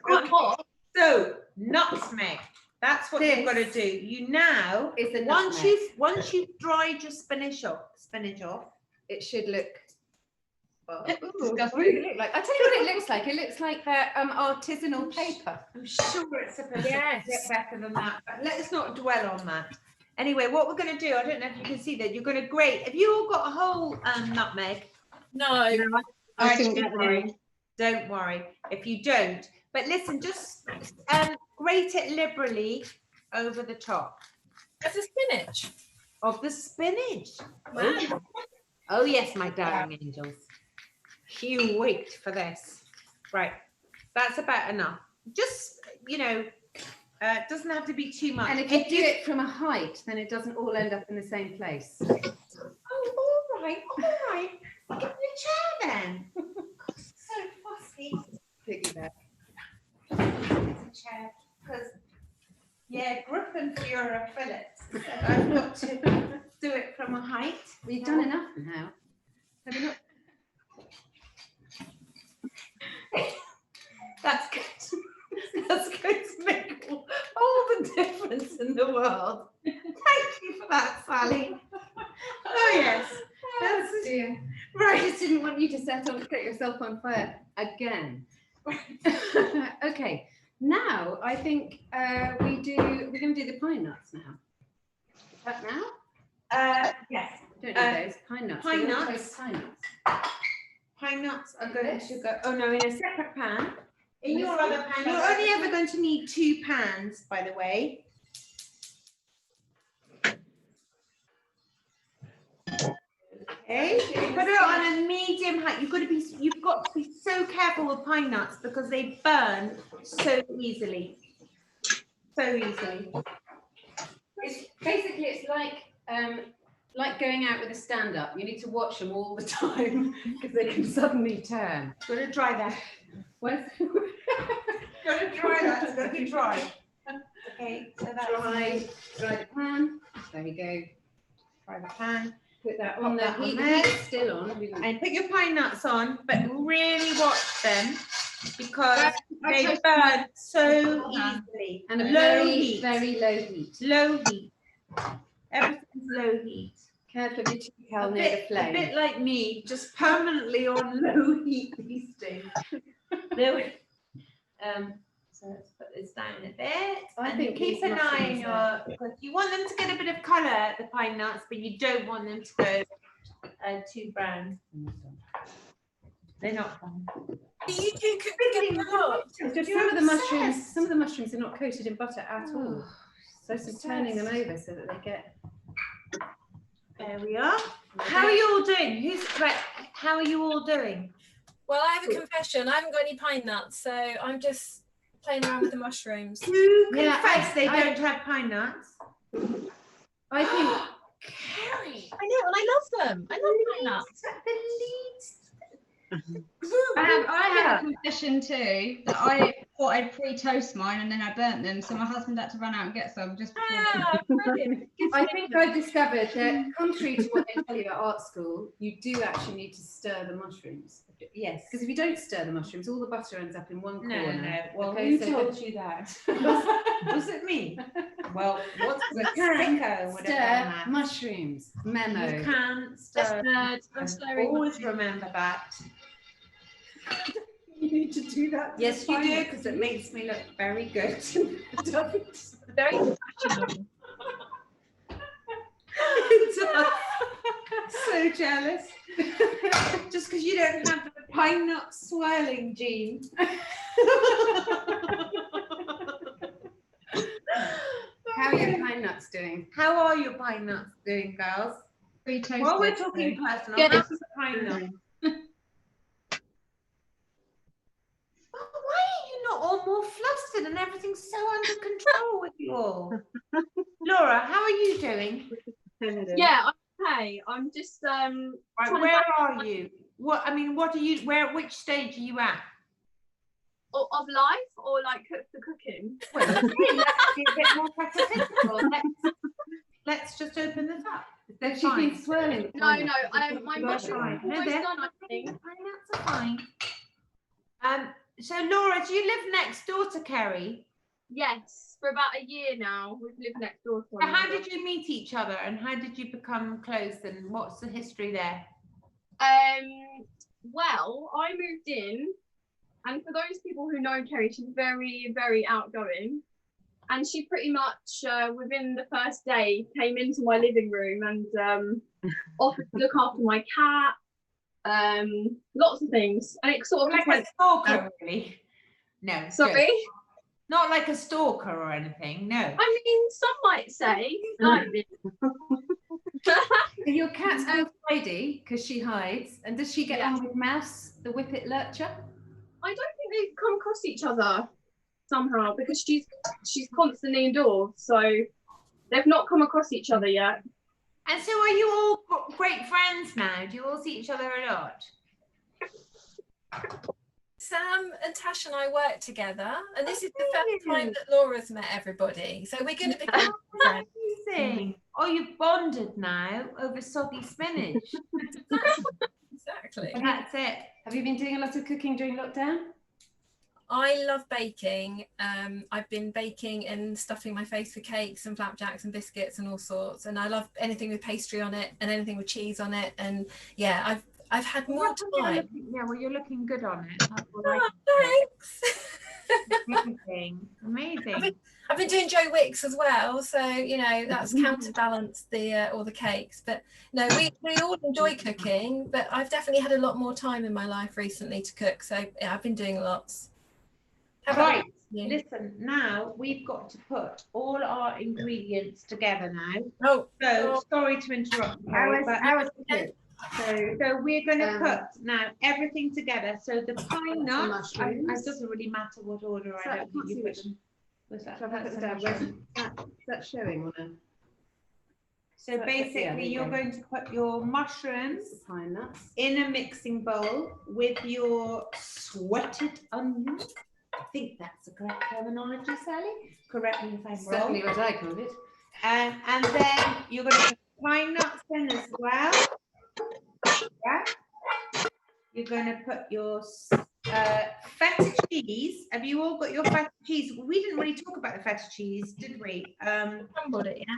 [SPEAKER 7] Quite hot.
[SPEAKER 3] So, nutmeg. That's what you've got to do. You now,
[SPEAKER 2] It's a
[SPEAKER 3] once
[SPEAKER 2] nutmeg.
[SPEAKER 3] you've dried your spinach off,
[SPEAKER 2] It should look. Well,
[SPEAKER 4] It's
[SPEAKER 2] ooh,
[SPEAKER 4] disgusting.
[SPEAKER 2] what does it look like? I'll tell you what it looks like. It looks like that artisanal paper.
[SPEAKER 3] I'm sure it's supposed
[SPEAKER 6] Yes.
[SPEAKER 3] to get better than that, but let's not dwell on that. Anyway, what we're going to do, I don't know if you can see that, you're going to grate. Have you all got a whole nutmeg?
[SPEAKER 6] No.
[SPEAKER 5] I didn't get any.
[SPEAKER 3] Don't worry if you don't. But listen, just grate it liberally over the top
[SPEAKER 6] That's a spinach.
[SPEAKER 3] of the spinach.
[SPEAKER 6] Wow.
[SPEAKER 3] Oh yes, my darling angels. You wait for this. Right, that's about enough. Just, you know, it doesn't have to be too much.
[SPEAKER 2] And if you do it from a height, then it doesn't all end up in the same place.
[SPEAKER 3] Oh, all right. Give me a chair then. So fussy.
[SPEAKER 2] Piggyback.
[SPEAKER 3] It's a chair, because, yeah, Griffin Fuhrer Phillips said I've got to do it from a height.
[SPEAKER 2] Well, you've done enough now. Have you not?
[SPEAKER 3] That's good. That's going to make all the difference in the world. Thank you for that, Sally. Oh, yes.
[SPEAKER 2] Oh dear.
[SPEAKER 3] Right.
[SPEAKER 2] I just didn't want you to set yourself on fire again. Okay, now I think we're going to do the pine nuts now. Is that now?
[SPEAKER 3] Yes.
[SPEAKER 2] Don't need those pine nuts.
[SPEAKER 3] Pine
[SPEAKER 2] We all
[SPEAKER 3] nuts.
[SPEAKER 2] take Pine nuts.
[SPEAKER 3] Pine nuts are
[SPEAKER 2] Like
[SPEAKER 3] going
[SPEAKER 2] this?
[SPEAKER 3] to go, oh no, in a separate pan. In
[SPEAKER 2] This
[SPEAKER 3] your
[SPEAKER 2] one?
[SPEAKER 3] other pan, you're only ever going to need 2 pans, by the way. Okay, put it on a medium height. You've got to be so careful with pine nuts because they burn so easily. So easily.
[SPEAKER 2] It's like going out with a stand-up. You need to watch them all the time because they can suddenly turn.
[SPEAKER 3] Got to dry that.
[SPEAKER 2] Where's
[SPEAKER 3] Got to dry that. It's got to be dry. Okay, so that's
[SPEAKER 2] dry the pan? There we go.
[SPEAKER 3] Dry the pan.
[SPEAKER 2] Put that
[SPEAKER 3] Pop
[SPEAKER 2] on the
[SPEAKER 3] that on
[SPEAKER 2] heat.
[SPEAKER 3] there.
[SPEAKER 2] The heat's still on.
[SPEAKER 3] And put your pine nuts on, but really watch them because they burn so easily.
[SPEAKER 2] And a
[SPEAKER 3] low
[SPEAKER 2] very,
[SPEAKER 3] heat.
[SPEAKER 2] very low heat.
[SPEAKER 3] Low heat. Everything's low heat.
[SPEAKER 2] Careful of your
[SPEAKER 3] A
[SPEAKER 2] chicken near the
[SPEAKER 3] bit
[SPEAKER 2] flame.
[SPEAKER 3] like me, just permanently on low heat these days. There we so let's put this down a bit.
[SPEAKER 2] I
[SPEAKER 3] And
[SPEAKER 2] think
[SPEAKER 3] keep
[SPEAKER 2] these
[SPEAKER 3] an eye on
[SPEAKER 2] mushrooms
[SPEAKER 3] your, because you want them to get a bit of colour, the pine nuts, but you don't want them to go too brown. They're not fun.
[SPEAKER 6] You do cook a lot.
[SPEAKER 2] It's just
[SPEAKER 3] You're
[SPEAKER 2] some of the mushrooms are not coated in butter at all. So some turning them over so that they get.
[SPEAKER 3] There we are. How are you all doing? How are you all doing?
[SPEAKER 6] Well, I have a confession. I haven't got any pine nuts, so I'm just playing around with the mushrooms.
[SPEAKER 3] Who
[SPEAKER 2] Yeah,
[SPEAKER 3] confess they
[SPEAKER 2] I-
[SPEAKER 3] don't have pine nuts?
[SPEAKER 2] I think
[SPEAKER 3] Carrie.
[SPEAKER 6] I know, and I love them. I love pine nuts.
[SPEAKER 3] The leads.
[SPEAKER 4] I have a confession too that I thought I'd pre-toast mine and then I burnt them, so my husband had to run out and get some just before.
[SPEAKER 6] Ah, brilliant.
[SPEAKER 2] I think I've discovered that contrary to what they tell you at art school, you do actually need to stir the mushrooms.
[SPEAKER 3] Yes.
[SPEAKER 2] Because if you don't stir the mushrooms, all the butter ends up in one
[SPEAKER 3] No,
[SPEAKER 2] corner.
[SPEAKER 3] no. Well,
[SPEAKER 2] Okay,
[SPEAKER 3] who
[SPEAKER 2] so
[SPEAKER 3] told you that? Was it me? Well, what's the
[SPEAKER 2] can
[SPEAKER 3] sicko? Whatever
[SPEAKER 2] Stir
[SPEAKER 3] that.
[SPEAKER 2] mushrooms. Memo.
[SPEAKER 3] You can
[SPEAKER 6] Just
[SPEAKER 3] stir.
[SPEAKER 6] stirred. I'm stirring.
[SPEAKER 3] Always remember that.
[SPEAKER 2] You need to do that. to
[SPEAKER 3] Yes,
[SPEAKER 2] the
[SPEAKER 3] you do,
[SPEAKER 2] finance.
[SPEAKER 3] because it makes me look very good.
[SPEAKER 6] Very professional.
[SPEAKER 3] So jealous. Just because you don't have the pine nut swirling gene.
[SPEAKER 2] How are your pine nuts doing?
[SPEAKER 3] How are your pine nuts doing, girls?
[SPEAKER 4] Pre-toasted.
[SPEAKER 3] While we're talking personal,
[SPEAKER 6] Good.
[SPEAKER 3] how's the pine nut? Why are you not all more flustered and everything's so under control with you all? Laura, how are you doing?
[SPEAKER 7] Yeah, I'm okay. I'm just
[SPEAKER 3] Right,
[SPEAKER 7] trying to
[SPEAKER 3] where are you? What are you? Which stage are you at?
[SPEAKER 7] of life, or like cook for cooking?
[SPEAKER 3] Well, okay, let's be a bit more metaphysical. Let's just open this up.
[SPEAKER 2] So she's been swirling.
[SPEAKER 7] No, my
[SPEAKER 3] That's
[SPEAKER 7] mushroom
[SPEAKER 3] fine.
[SPEAKER 7] almost
[SPEAKER 3] No,
[SPEAKER 7] done, I think.
[SPEAKER 3] That's fine. So Laura, do you live next door to Kerry?
[SPEAKER 7] Yes, for about a year now. We've lived next door to
[SPEAKER 3] So
[SPEAKER 7] one
[SPEAKER 3] how
[SPEAKER 7] another.
[SPEAKER 3] did you meet each other, and how did you become close, and what's the history there?
[SPEAKER 7] Well, I moved in, and for those people who know Kerry, she's very, very outgoing. And she pretty much, within the first day, came into my living room and offered to look after my cat, lots of things. And it sort of
[SPEAKER 3] Like
[SPEAKER 7] just
[SPEAKER 3] a stalker, really? No.
[SPEAKER 7] Sorry?
[SPEAKER 3] Joke. Not like a stalker or anything, no.
[SPEAKER 7] I mean, some might say, like this.
[SPEAKER 2] Your cat's untidy because she hides. And does she get
[SPEAKER 7] Yeah.
[SPEAKER 2] on with Mouse, the Whippet lurcher?
[SPEAKER 7] I don't think they've come across each other somehow because she's constantly indoors, so they've not come across each other yet.
[SPEAKER 3] And so are you all great friends now? Do you all see each other a lot?
[SPEAKER 6] Sam and Tash and I work together, and this is the first time that Laura's met everybody. So we're going to become friends.
[SPEAKER 3] Amazing. Oh, you've bonded now over soggy spinach.
[SPEAKER 6] Exactly.
[SPEAKER 3] That's it.
[SPEAKER 2] Have you been doing a lot of cooking during lockdown?
[SPEAKER 6] I love baking. I've been baking and stuffing my face with cakes and flapjacks and biscuits and all sorts. And I love anything with pastry on it and anything with cheese on it. And yeah, I've had more time.
[SPEAKER 3] Yeah, well, you're looking good on it. That's what I
[SPEAKER 6] Oh, thanks.
[SPEAKER 3] think. Amazing.
[SPEAKER 6] I've been doing Joe Wicks as well, so you know that's counterbalanced the all the cakes. But no, we all enjoy cooking, but I've definitely had a lot more time in my life recently to cook. So yeah, I've been doing lots. How about
[SPEAKER 3] Right.
[SPEAKER 6] you?
[SPEAKER 3] Listen, now we've got to put all our ingredients together now.
[SPEAKER 6] Oh,
[SPEAKER 3] So sorry to interrupt you, Kerry, but so we're going to put now everything together. So the pine nuts, it doesn't really matter what order. I don't think you put them. Was that?
[SPEAKER 2] That's showing on a.
[SPEAKER 3] So basically, you're going to put your mushrooms
[SPEAKER 2] Pine nuts
[SPEAKER 3] in a mixing bowl with your sweated onions. I think that's the correct terminology, Sally. Correct me if I'm wrong.
[SPEAKER 2] Certainly what I called it.
[SPEAKER 3] And then you're going to put pine nuts in as well. Yeah. You're going to put your feta cheese. Have you all got your feta cheese? We didn't really talk about the feta cheese, did we?
[SPEAKER 6] crumbled it, yeah.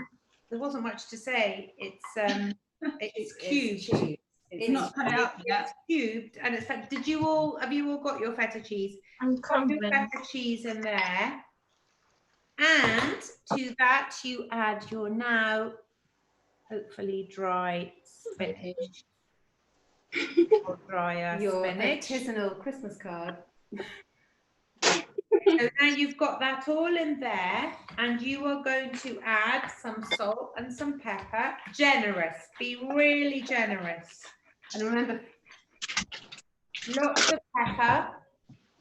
[SPEAKER 3] There wasn't much to say. It's cubed.
[SPEAKER 4] It's not cut out yet.
[SPEAKER 3] It's cubed, and it's like. Have you all got your feta cheese?
[SPEAKER 6] I'm
[SPEAKER 3] Put your
[SPEAKER 6] crumbling.
[SPEAKER 3] feta cheese in there, and to that you add your now hopefully dry spinach. Or drier
[SPEAKER 2] Your
[SPEAKER 3] spinach.
[SPEAKER 2] artisanal Christmas card.
[SPEAKER 3] So now you've got that all in there, and you are going to add some salt and some pepper. Generous. Be really generous.
[SPEAKER 2] And remember,
[SPEAKER 3] Lots of pepper.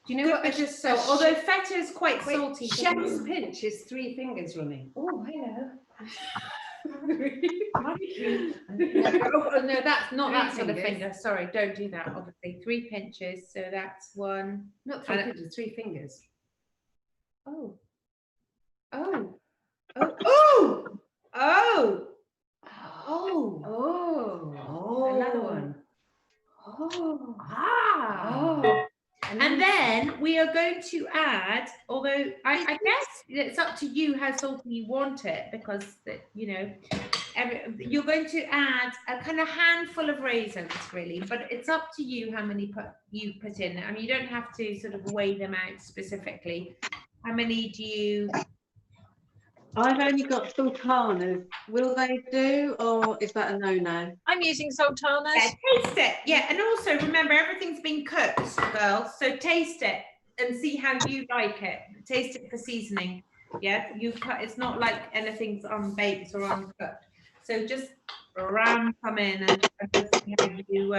[SPEAKER 2] do you know what?
[SPEAKER 3] Just so, although feta is quite
[SPEAKER 2] Wait,
[SPEAKER 3] salty.
[SPEAKER 2] chef's pinch is 3 fingers, Ronnie.
[SPEAKER 3] Oh, hello. No, that's not that sort of finger. Sorry, don't do that. Obviously, 3 pinches. So that's 1.
[SPEAKER 2] Not 3 pinches, 3 fingers.
[SPEAKER 3] Oh. Oh. Oh. Oh. Oh. Oh.
[SPEAKER 2] Oh. Another one.
[SPEAKER 3] Oh. Ah. Oh. And then we are going to add, although I guess it's up to you how salty you want it, because you know, you're going to add a kind of handful of raisins, really, but it's up to you how many you put in. I mean, you don't have to sort of weigh them out specifically. How many do you?
[SPEAKER 5] I've only got sultanas. Will they do, or is that a no-no?
[SPEAKER 6] I'm using sultanas.
[SPEAKER 3] Yeah, taste it. Yeah, and also remember everything's been cooked, girls. So taste it and see how you like it. Taste it for seasoning. Yeah, it's not like anything's unbaked or uncooked. So just ram some in and just see how you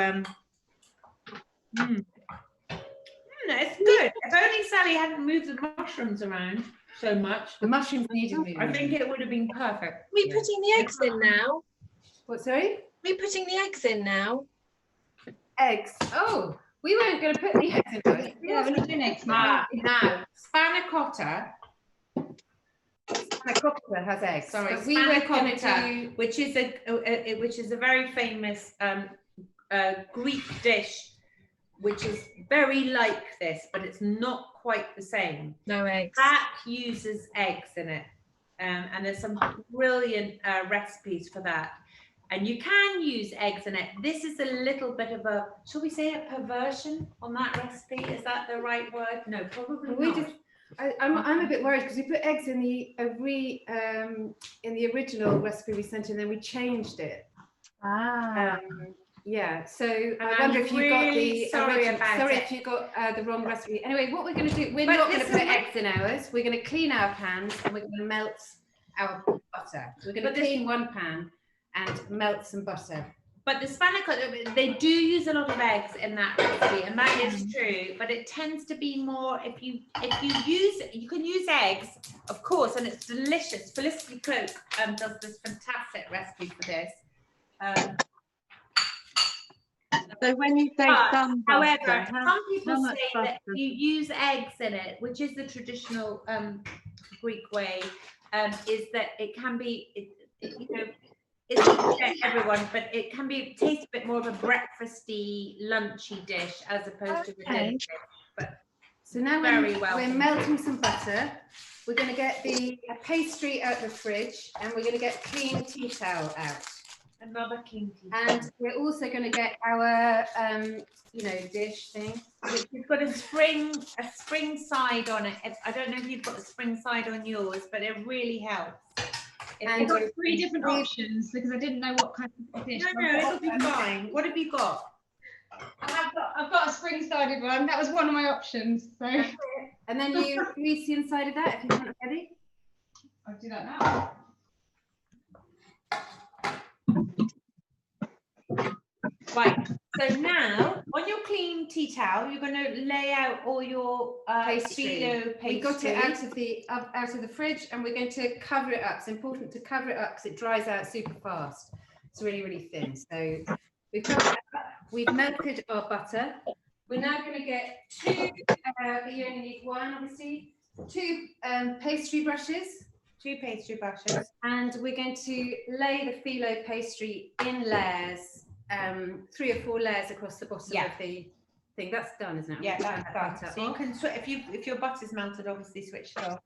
[SPEAKER 3] it's good. If only Sally hadn't moved the mushrooms around so much.
[SPEAKER 2] The mushrooms needed moving.
[SPEAKER 3] I think it would have been perfect.
[SPEAKER 6] We putting the eggs in now?
[SPEAKER 2] What, sorry?
[SPEAKER 6] We putting the eggs in now?
[SPEAKER 2] Eggs. Oh, We weren't going to put the eggs in ours.
[SPEAKER 4] Yeah, we're not doing eggs now.
[SPEAKER 2] Now, spanna cotta. Spanna cotta has eggs.
[SPEAKER 3] Sorry,
[SPEAKER 2] but we were going to
[SPEAKER 3] cotta,
[SPEAKER 2] do.
[SPEAKER 3] which is a very famous Greek dish, which is very like this, but it's not quite the same.
[SPEAKER 6] No eggs.
[SPEAKER 3] That uses eggs in it, and there's some brilliant recipes for that. And you can use eggs in it. This is a little bit of a, shall we say, a perversion on that recipe? Is that the right word? No, probably
[SPEAKER 2] We
[SPEAKER 3] not.
[SPEAKER 2] just, I'm a bit worried because we put eggs in the original recipe we sent in, then we changed it. Yeah, so I wonder if you got the
[SPEAKER 3] sorry
[SPEAKER 2] original.
[SPEAKER 3] about
[SPEAKER 2] Sorry
[SPEAKER 3] it.
[SPEAKER 2] if you got the wrong recipe. Anyway, what we're going to do, we're
[SPEAKER 3] But
[SPEAKER 2] not going to
[SPEAKER 3] this
[SPEAKER 2] put
[SPEAKER 3] is what-
[SPEAKER 2] eggs in ours. We're going to clean our pans and we're going to melt our butter. We're going to clean one pan and melt some butter.
[SPEAKER 3] But the spanna cotta, they do use a lot of eggs in that recipe, and that is true. But it tends to be more if you use, you can use eggs, of course, and it's delicious. Felicity Cloak does this fantastic recipe for this.
[SPEAKER 5] So when you say
[SPEAKER 3] But,
[SPEAKER 5] some butter,
[SPEAKER 3] however, some people
[SPEAKER 5] much
[SPEAKER 3] say that
[SPEAKER 5] butter?
[SPEAKER 3] you use eggs in it, which is the traditional Greek way. Is that it can be, you know, it's not for everyone, but it can be taste a bit more of a breakfasty, lunchy dish as opposed to the dinner dish. But
[SPEAKER 2] So now
[SPEAKER 3] Very
[SPEAKER 2] we're
[SPEAKER 3] welcome.
[SPEAKER 2] melting some butter. We're going to get the pastry out of the fridge and we're going to get clean tea towel out.
[SPEAKER 3] another king tea.
[SPEAKER 2] And we're also going to get our, you know, dish thing.
[SPEAKER 3] It's got a spring side on it. I don't know if you've got the spring side on yours, but it really helps. If
[SPEAKER 2] And
[SPEAKER 3] you've
[SPEAKER 4] I've
[SPEAKER 3] got
[SPEAKER 4] got 3 different options because I didn't know what kind of dish.
[SPEAKER 3] no, it'll be fine. What have you got?
[SPEAKER 4] I've got a spring-sided one. That was one of my options. So
[SPEAKER 2] And then you grease the inside of that if you want it ready.
[SPEAKER 4] I'll do that now.
[SPEAKER 3] Right. So now, on your clean tea towel, you're going to lay out all your
[SPEAKER 2] Pastry.
[SPEAKER 3] phyllo pastry.
[SPEAKER 2] We got it out of the fridge and we're going to cover it up. It's important to cover it up because it dries out super fast. It's really, really thin. So we've covered it up. We've melted our butter. We're now going to get 2, you only need 1 obviously, 2 pastry brushes.
[SPEAKER 3] 2 pastry brushes.
[SPEAKER 2] And we're going to lay the phyllo pastry in layers, 3 or 4 layers across the bottom of the thing. That's done, isn't it?
[SPEAKER 3] Yeah,
[SPEAKER 2] Turn
[SPEAKER 3] that's
[SPEAKER 2] that
[SPEAKER 3] done.
[SPEAKER 2] butter
[SPEAKER 3] So you
[SPEAKER 2] off.
[SPEAKER 3] can if your butter's melted, obviously switch it off.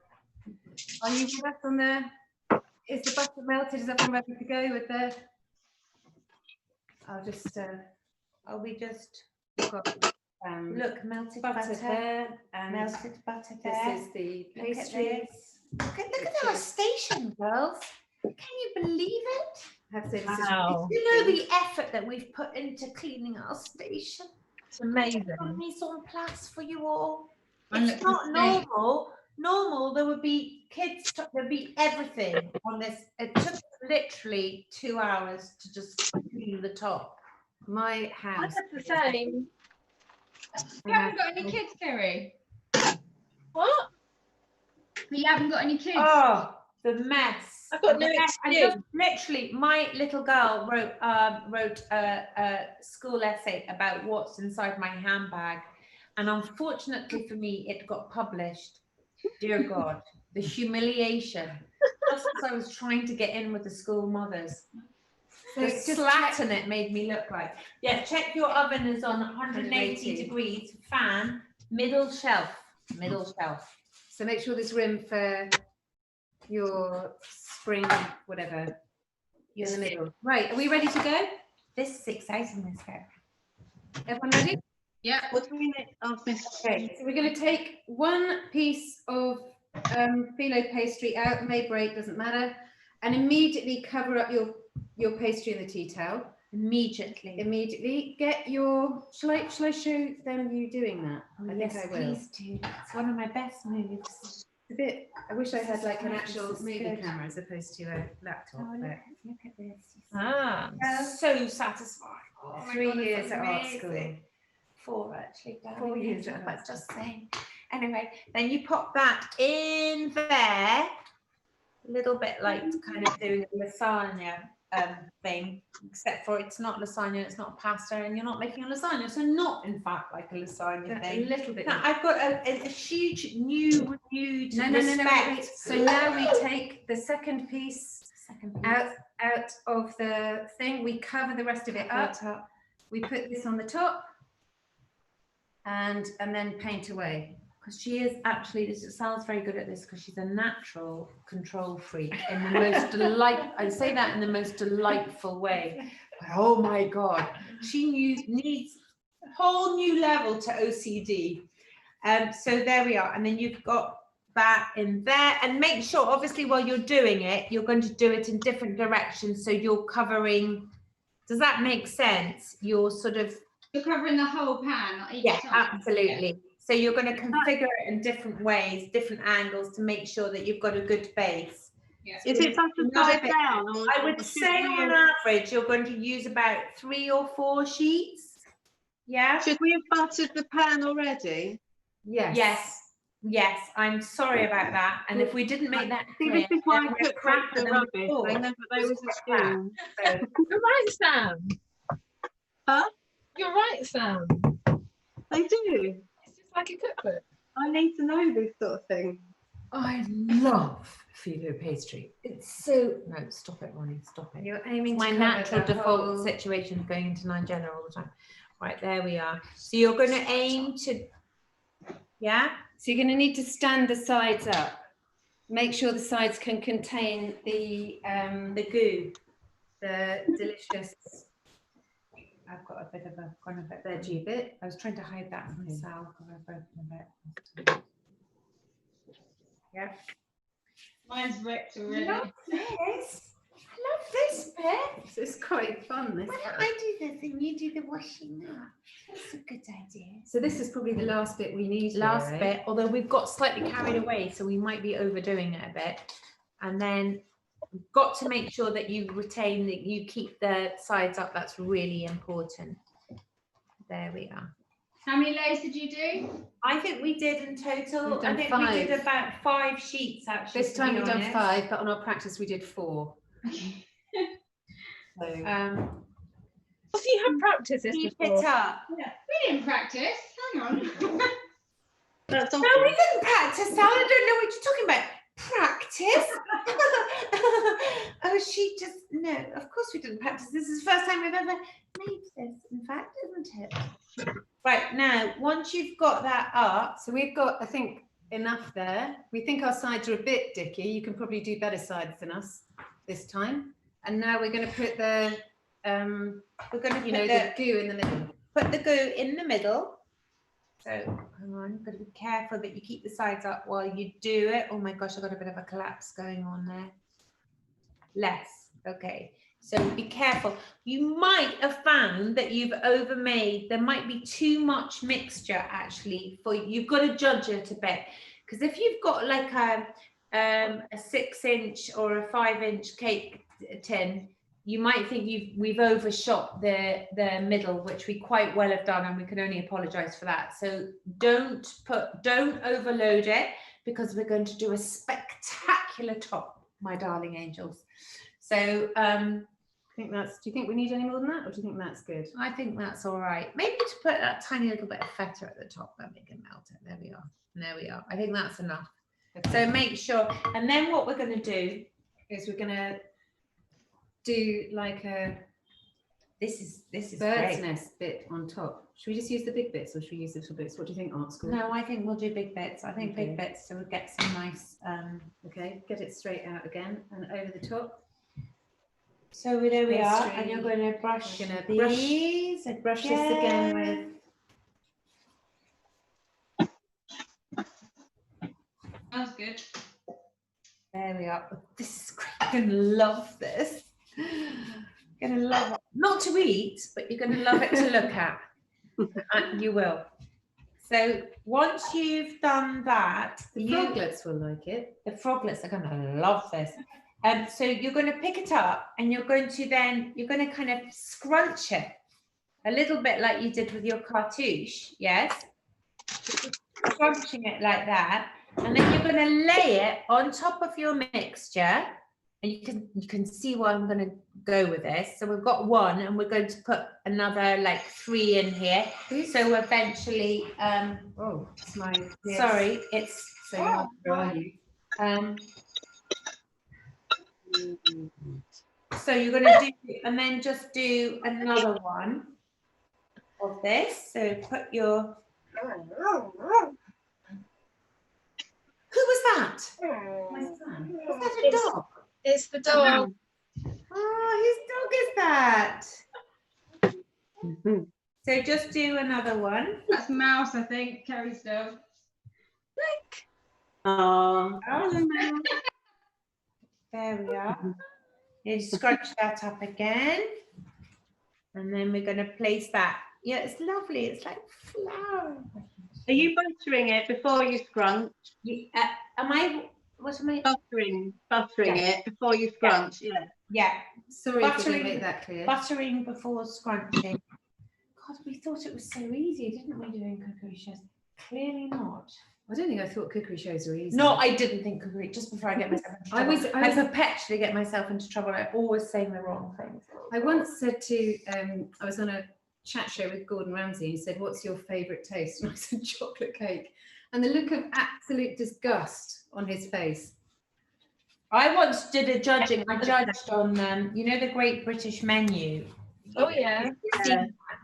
[SPEAKER 2] Are you with us on the? Is the butter melted? Is everyone ready to go with the? I'll just.
[SPEAKER 3] Are we just
[SPEAKER 2] Got,
[SPEAKER 3] look melted
[SPEAKER 2] butter
[SPEAKER 3] butter,
[SPEAKER 2] there, and
[SPEAKER 3] melted butter there.
[SPEAKER 2] this is the
[SPEAKER 3] Look at
[SPEAKER 2] pastry.
[SPEAKER 3] this. Look at our station, girls. Can you believe it?
[SPEAKER 2] I have to say this
[SPEAKER 6] Wow.
[SPEAKER 3] You know the effort that we've put into cleaning our station.
[SPEAKER 6] It's amazing.
[SPEAKER 3] Mise en place for you all.
[SPEAKER 4] And
[SPEAKER 3] It's
[SPEAKER 4] look,
[SPEAKER 3] not normal. Normal, there would be kids, there'd be everything on this. It took literally 2 hours to just clean the top.
[SPEAKER 2] My
[SPEAKER 6] I
[SPEAKER 2] house.
[SPEAKER 6] did the same.
[SPEAKER 4] You haven't got any kids, Terry.
[SPEAKER 6] What?
[SPEAKER 4] You haven't got any kids.
[SPEAKER 3] Oh, the mess.
[SPEAKER 6] I've got
[SPEAKER 3] The
[SPEAKER 6] no
[SPEAKER 3] mess. I
[SPEAKER 6] excuse.
[SPEAKER 3] just literally, my little girl wrote a school essay about what's inside my handbag, and unfortunately for me, it got published. Dear God, the humiliation. Just as I was trying to get in with the school mothers. The slat in it made me look like. Yeah, check your oven is on 180 degrees, fan, middle shelf.
[SPEAKER 2] So make sure there's room for your spring, whatever, in the middle. Right, are we ready to go?
[SPEAKER 3] This is exciting, Miss Karen.
[SPEAKER 2] Everyone ready?
[SPEAKER 4] Yeah.
[SPEAKER 5] What do we need? Oh, Miss.
[SPEAKER 2] Okay, so we're going to take 1 piece of phyllo pastry out, it may break, doesn't matter, and immediately cover up your pastry in the tea towel. Immediately get your, shall I show them you doing that?
[SPEAKER 3] Oh,
[SPEAKER 2] I
[SPEAKER 3] yes,
[SPEAKER 2] think I will.
[SPEAKER 3] please do. It's one of my best moves.
[SPEAKER 2] A bit, I wish I had like an
[SPEAKER 3] This
[SPEAKER 2] actual
[SPEAKER 3] is
[SPEAKER 2] movie
[SPEAKER 3] good.
[SPEAKER 2] camera as opposed to a laptop.
[SPEAKER 3] Oh,
[SPEAKER 2] but
[SPEAKER 3] look at this.
[SPEAKER 6] Ah.
[SPEAKER 3] So satisfying. Oh my
[SPEAKER 2] 3
[SPEAKER 3] God,
[SPEAKER 2] years
[SPEAKER 3] it's
[SPEAKER 2] at art
[SPEAKER 3] amazing.
[SPEAKER 2] school.
[SPEAKER 3] 4 actually.
[SPEAKER 2] 4 years at
[SPEAKER 3] That's
[SPEAKER 2] art
[SPEAKER 3] just saying. Anyway, then you pop that in there. A little bit like kind of doing a lasagna. thing, except for it's not lasagna, it's not pasta, and you're not making a lasagna, so not in fact like a lasagna
[SPEAKER 2] A
[SPEAKER 3] thing.
[SPEAKER 2] little bit.
[SPEAKER 3] Now, I've got a huge new renewed
[SPEAKER 2] No,
[SPEAKER 3] respect.
[SPEAKER 2] wait. So now we take the second piece out of the thing. We cover the rest of it up. We put this on the top, and then paint away.
[SPEAKER 3] Because she is actually, this sounds very good at this, because she's a natural control freak in the most I say that in the most delightful way. Oh my God, she needs a whole new level to OCD. So there we are, and then you've got that in there, and make sure, obviously, while you're doing it, you're going to do it in different directions, so you're covering. Does that make sense? You're
[SPEAKER 4] covering the whole pan, not each
[SPEAKER 3] yeah,
[SPEAKER 4] side.
[SPEAKER 3] absolutely. So you're going to configure it in different ways, different angles, to make sure that you've got a good base.
[SPEAKER 4] Yeah.
[SPEAKER 5] Is it upside down? Or
[SPEAKER 3] I would say on average you're going to use about 3 or 4 sheets. Yeah.
[SPEAKER 5] Should we have buttered the pan already?
[SPEAKER 3] Yes. I'm sorry about that. And if we didn't make that
[SPEAKER 5] See,
[SPEAKER 3] clear,
[SPEAKER 5] this is why
[SPEAKER 3] then we're
[SPEAKER 5] cookbooks
[SPEAKER 3] crap
[SPEAKER 5] are
[SPEAKER 3] than
[SPEAKER 5] rubbish.
[SPEAKER 3] before.
[SPEAKER 5] They never, they always assume.
[SPEAKER 3] So,
[SPEAKER 6] You're right, Sam.
[SPEAKER 5] Huh?
[SPEAKER 6] You're right, Sam.
[SPEAKER 5] They do.
[SPEAKER 6] It's just like a cookbook.
[SPEAKER 5] I need to know this sort of thing.
[SPEAKER 3] I love phyllo pastry. It's so no, stop it, Ronni, stop it.
[SPEAKER 2] You're aiming
[SPEAKER 3] My
[SPEAKER 2] to
[SPEAKER 3] natural
[SPEAKER 2] cover the
[SPEAKER 3] default
[SPEAKER 2] whole...
[SPEAKER 3] situation of going into 9 general all the time. Right, there we are. So you're going to aim to, yeah.
[SPEAKER 2] So you're going to need to stand the sides up. Make sure the sides can contain the
[SPEAKER 3] goo,
[SPEAKER 2] the delicious.
[SPEAKER 3] I've got a bit of a
[SPEAKER 2] veggie bit.
[SPEAKER 3] I was trying to hide that from myself. I've broken a bit. Yeah.
[SPEAKER 4] Mine's wrecked already.
[SPEAKER 3] I love this bit.
[SPEAKER 2] It's quite fun. This.
[SPEAKER 3] Why don't I do this and you do the washing now? That's a good idea.
[SPEAKER 2] So this is probably the last bit we need.
[SPEAKER 3] Last
[SPEAKER 2] here,
[SPEAKER 3] bit, although we've got slightly carried away, so we might be overdoing it a bit. And then we've got to make sure that you retain, that you keep the sides up. That's really important. There we are.
[SPEAKER 4] How many layers did you do?
[SPEAKER 3] I think we did in total.
[SPEAKER 2] We've done
[SPEAKER 3] I think
[SPEAKER 2] 5.
[SPEAKER 3] we did about 5 sheets actually.
[SPEAKER 2] This time we've done 5, but on our practice we did 4.
[SPEAKER 3] So,
[SPEAKER 6] So you have practiced this
[SPEAKER 3] keep
[SPEAKER 6] before.
[SPEAKER 3] it up.
[SPEAKER 4] Yeah. We didn't practice. Hang on.
[SPEAKER 5] That's
[SPEAKER 3] No,
[SPEAKER 5] awful.
[SPEAKER 3] we didn't practice, Sal. I don't know what you're talking about. Practice? Oh, she just, no, of course we didn't practice. This is the first time we've ever made this, in fact, isn't it? Right, now, once you've got that up,
[SPEAKER 2] So we've got, I think, enough there. We think our sides are a bit dicky. You can probably do better sides than us this time. And now we're going to put the,
[SPEAKER 3] we're going to
[SPEAKER 2] you know, the goo in the middle.
[SPEAKER 3] put the goo in the middle. So, hang on, you've got to be careful that you keep the sides up while you do it. Oh my gosh, I've got a bit of a collapse going on there. Less, okay. So be careful. You might have found that you've overmade, there might be too much mixture actually for you. You've got to judge it a bit. Because if you've got like a 6-inch or a 5-inch cake tin, you might think we've overshot the middle, which we quite well have done, and we can only apologize for that. So don't overload it, because we're going to do a spectacular top, my darling angels. So
[SPEAKER 2] I think that's, do you think we need any more than that, or do you think that's good?
[SPEAKER 3] I think that's all right. Maybe to put that tiny little bit of feta at the top, that we can melt it. There we are. There we are. I think that's enough.
[SPEAKER 2] Okay.
[SPEAKER 3] So make sure, and then what we're going to do
[SPEAKER 2] Is we're going to do like a
[SPEAKER 3] this is
[SPEAKER 2] bird's
[SPEAKER 3] great.
[SPEAKER 2] nest bit on top. Should we just use the big bits, or should we use the little bits? What do you think, art school?
[SPEAKER 3] No, I think we'll do big bits. I think
[SPEAKER 2] Okay.
[SPEAKER 3] big bits, so we'll get some nice.
[SPEAKER 2] Okay, get it straight out again and over the top.
[SPEAKER 3] So there we are,
[SPEAKER 2] Pastry.
[SPEAKER 3] and you're going to brush
[SPEAKER 2] We're gonna brush-
[SPEAKER 3] these.
[SPEAKER 2] Brush this again with.
[SPEAKER 4] That was good.
[SPEAKER 3] There we are. This is great. You're going to love this. You're going to love it. Not to eat, but you're going to love it to look at. You will. So once you've done that,
[SPEAKER 2] The froglets will like it.
[SPEAKER 3] the froglets are going to love this. So you're going to pick it up, and you're going to kind of scrunch it a little bit like you did with your cartouche, yes? Scrunching it like that, and then you're going to lay it on top of your mixture, and And you can see where I'm going to go with this. So we've got 1, and we're going to put another like 3 in here. So eventually,
[SPEAKER 2] Oh, it's my.
[SPEAKER 3] sorry, it's
[SPEAKER 2] So you're not are you?
[SPEAKER 3] So you're going to do, and then just do another one of this. So put your. Who was that? My son. Was that a dog?
[SPEAKER 6] It's the dog.
[SPEAKER 3] Oh, whose dog is that? So just do another one.
[SPEAKER 4] That's Mouse, I think, Kerry's dog.
[SPEAKER 5] Oh,
[SPEAKER 3] There we are. You scrunch that up again. And then we're going to place that. Yeah, it's lovely. It's like flour.
[SPEAKER 5] are you buttering it before you scrunch?
[SPEAKER 3] What am I?
[SPEAKER 5] Buttering it before you scrunch. Yeah.
[SPEAKER 3] Yeah.
[SPEAKER 2] Sorry if I
[SPEAKER 3] Buttering,
[SPEAKER 2] didn't make that clear.
[SPEAKER 3] buttering before scrunching. God, we thought it was so easy, didn't we, doing cookery shows? Clearly not.
[SPEAKER 2] I don't think I thought cookery shows were easy.
[SPEAKER 3] No, I didn't think cookery, just before I get myself into trouble.
[SPEAKER 2] I
[SPEAKER 3] I perpetually get myself into trouble. I always saying the wrong things.
[SPEAKER 2] I once said to, I was on a chat show with Gordon Ramsay, and he said, "What's your favourite taste?" And I said, "Chocolate cake." And the look of absolute disgust on his face.
[SPEAKER 3] I once did a judging. I judged on, you know, the Great British Menu.
[SPEAKER 6] Oh yeah.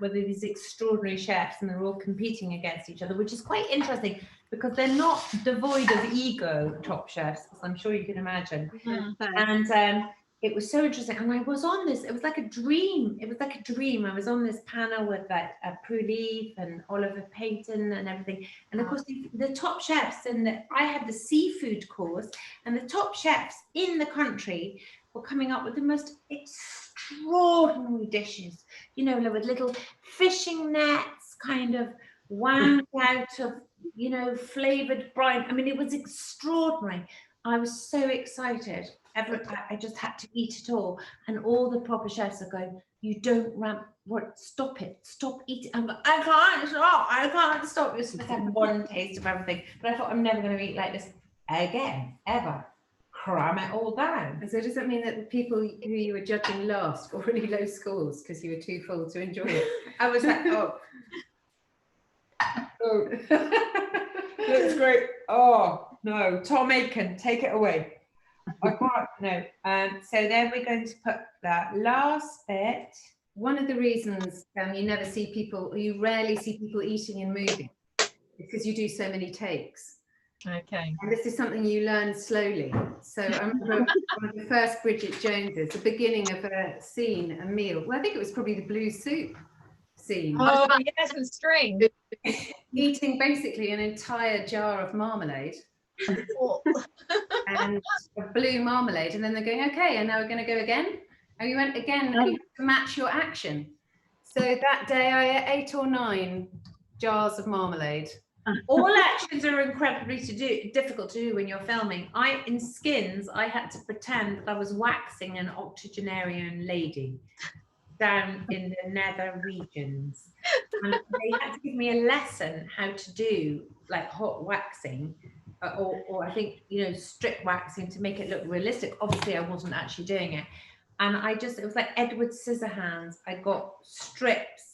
[SPEAKER 3] With these extraordinary chefs, and they're all competing against each other, which is quite interesting because they're not devoid of ego, top chefs, as I'm sure you can imagine. And it was so interesting. And I was on this, it was like a dream. It was like a dream. I was on this panel with like Prue Leaf and Oliver Payton and everything. And of course, the top chefs, and I had the seafood course, and the top chefs in the country were coming up with the most extraordinary dishes, you know, with little fishing nets kind of wound out of, you know, flavoured brine. I mean, it was extraordinary. I was so excited. I just had to eat it all. And all the proper chefs are going, "You don't stop it, stop eating." I'm like, I can't stop. It's just had one taste of everything. But I thought, I'm never going to eat like this again, ever. Cram it all down.
[SPEAKER 2] And so does that mean that the people who you were judging last got really low scores because you were too full to enjoy it?
[SPEAKER 3] I was like, looks great. Oh no, Tom Aiken, take it away. I can't. No. So then we're going to put that last bit.
[SPEAKER 2] One of the reasons you rarely see people eating in movies, because you do so many takes.
[SPEAKER 6] Okay.
[SPEAKER 2] And this is something you learn slowly. So I remember one of the first Bridget Joneses, the beginning of a scene, a meal. Well, I think it was probably the blue soup scene.
[SPEAKER 6] Oh yes, and string.
[SPEAKER 2] Eating basically an entire jar of marmalade. And a blue marmalade, and then they're going, "Okay, and now we're going to go again." And we went again to match your action. So that day I ate 8 or 9 jars of marmalade.
[SPEAKER 3] All actions are incredibly difficult to do when you're filming. In Skins, I had to pretend that I was waxing an octogenarian lady down in the nether regions. And they had to give me a lesson how to do like hot waxing, or I think, you know, strip waxing to make it look realistic. Obviously, I wasn't actually doing it. And it was like Edward Scissorhands. I got strips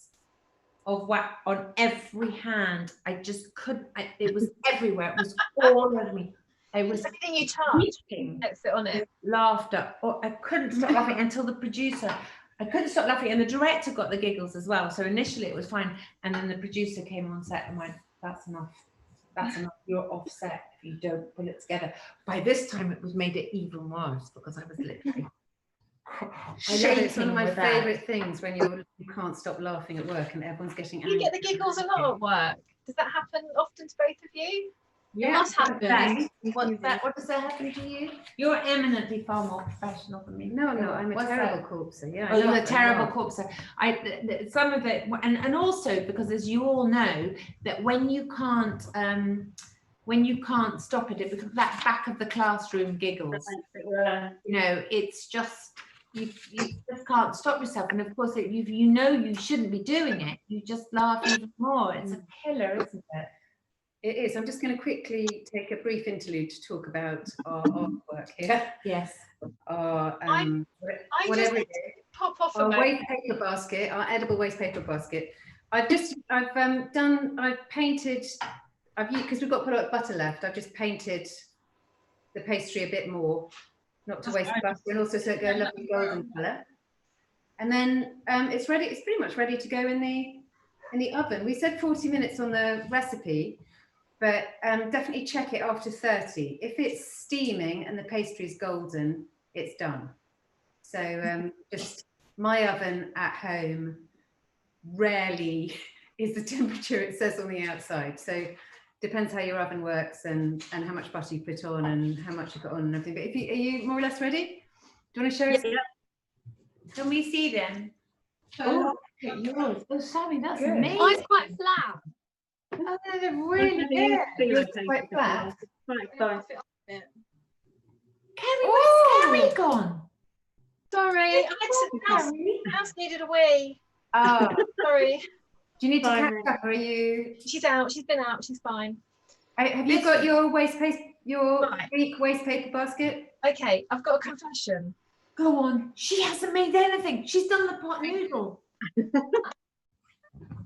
[SPEAKER 3] of wax on every hand. I just couldn't, it was everywhere. It was all over me. I was
[SPEAKER 6] everything you touch,
[SPEAKER 3] it
[SPEAKER 6] on it.
[SPEAKER 3] Laughter. Or I couldn't stop laughing until the producer, I couldn't stop laughing, and the director got the giggles as well. So initially it was fine. And then the producer came on set and went, "That's enough. That's enough. You're offset if you don't pull it together." By this time it was made it even worse because I was literally
[SPEAKER 2] I love it. It's one of my favourite things when you can't stop laughing at work and everyone's getting angry.
[SPEAKER 6] You get the giggles a lot at work. Does that happen often to both of you?
[SPEAKER 2] Yeah,
[SPEAKER 6] it must happen.
[SPEAKER 3] What does that happen to you? You're eminently far more professional than me.
[SPEAKER 2] No, I'm not. I'm a terrible corpser. Yeah.
[SPEAKER 3] Oh, you're a terrible corpser. Some of it, and also because, as you all know, that when you can't stop it, it becomes that back of the classroom giggles. You know, it's just you just can't stop yourself. And of course, you know you shouldn't be doing it. You just laugh even more. It's a killer, isn't it?
[SPEAKER 2] It is. I'm just going to quickly take a brief interlude to talk about our artwork here.
[SPEAKER 3] Yes.
[SPEAKER 2] our
[SPEAKER 6] I
[SPEAKER 2] whatever
[SPEAKER 6] just
[SPEAKER 2] it is,
[SPEAKER 6] pop off a
[SPEAKER 2] our
[SPEAKER 6] moment.
[SPEAKER 2] waste paper basket, our edible waste paper basket. I've painted, because we've got quite a lot of butter left, I've just painted the pastry a bit more, not to waste the butter, and also so it goes a lovely golden colour. And then it's ready, it's pretty much ready to go in the oven. We said 40 minutes on the recipe, but definitely check it after 30. If it's steaming and the pastry's golden, it's done. So just my oven at home rarely is the temperature it says on the outside. So depends how your oven works and how much butter you put on and how much you put on and everything. But are you more or less ready? Do you want to show us?
[SPEAKER 3] Yeah. Can we see them?
[SPEAKER 1] Oh, look at yours. Oh, Sammy, that's
[SPEAKER 2] Good.
[SPEAKER 1] amazing.
[SPEAKER 6] Mine's quite flat.
[SPEAKER 1] Oh, they're really good.
[SPEAKER 2] Yours is quite flat.
[SPEAKER 3] Carrie,
[SPEAKER 1] Oh.
[SPEAKER 3] where's Carrie gone?
[SPEAKER 6] Sorry,
[SPEAKER 1] Carrie.
[SPEAKER 6] the house needed a wee.
[SPEAKER 2] Oh,
[SPEAKER 6] Sorry.
[SPEAKER 2] do you need to
[SPEAKER 5] Fine.
[SPEAKER 2] catch up? Or are you?
[SPEAKER 6] She's out. She's been out. She's fine.
[SPEAKER 2] Have you got your
[SPEAKER 6] Right.
[SPEAKER 2] Greek waste paper basket?
[SPEAKER 6] Okay, I've got a confession.
[SPEAKER 3] Go on. She hasn't made anything. She's done the pot noodle.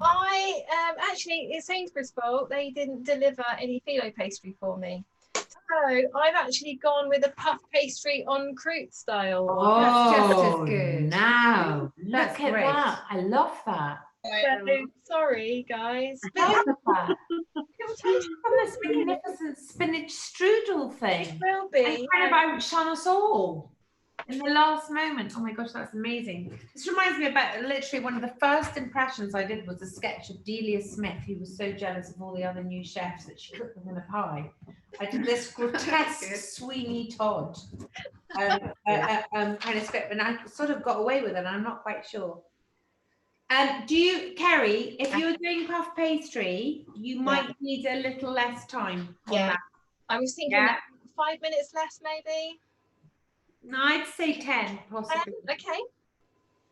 [SPEAKER 6] I actually, it's Sainsbury's fault. They didn't deliver any phyllo pastry for me. So I've actually gone with a puff pastry en croûte style. one.
[SPEAKER 2] That's just as good.
[SPEAKER 3] Now,
[SPEAKER 2] That's
[SPEAKER 3] look at
[SPEAKER 2] great.
[SPEAKER 3] that. I love that.
[SPEAKER 6] So, sorry, guys.
[SPEAKER 3] I love that. It'll taste from this magnificent spinach strudel thing.
[SPEAKER 6] It will
[SPEAKER 3] And
[SPEAKER 6] be.
[SPEAKER 3] kind of outshone us all in the last moment. Oh my gosh, that's amazing. This reminds me about literally one of the first impressions I did was a sketch of Delia Smith, who was so jealous of all the other new chefs that she cooked them in a pie. I did this grotesque Sweeney Todd kind of script, and I sort of got away with it, and I'm not quite sure. Do you, Kerry, if you're doing puff pastry, you might need a little less time on
[SPEAKER 6] Yeah.
[SPEAKER 3] that.
[SPEAKER 6] I was thinking
[SPEAKER 3] Yeah.
[SPEAKER 6] that 5 minutes less, maybe.
[SPEAKER 3] No, I'd say 10 possibly.
[SPEAKER 6] Okay.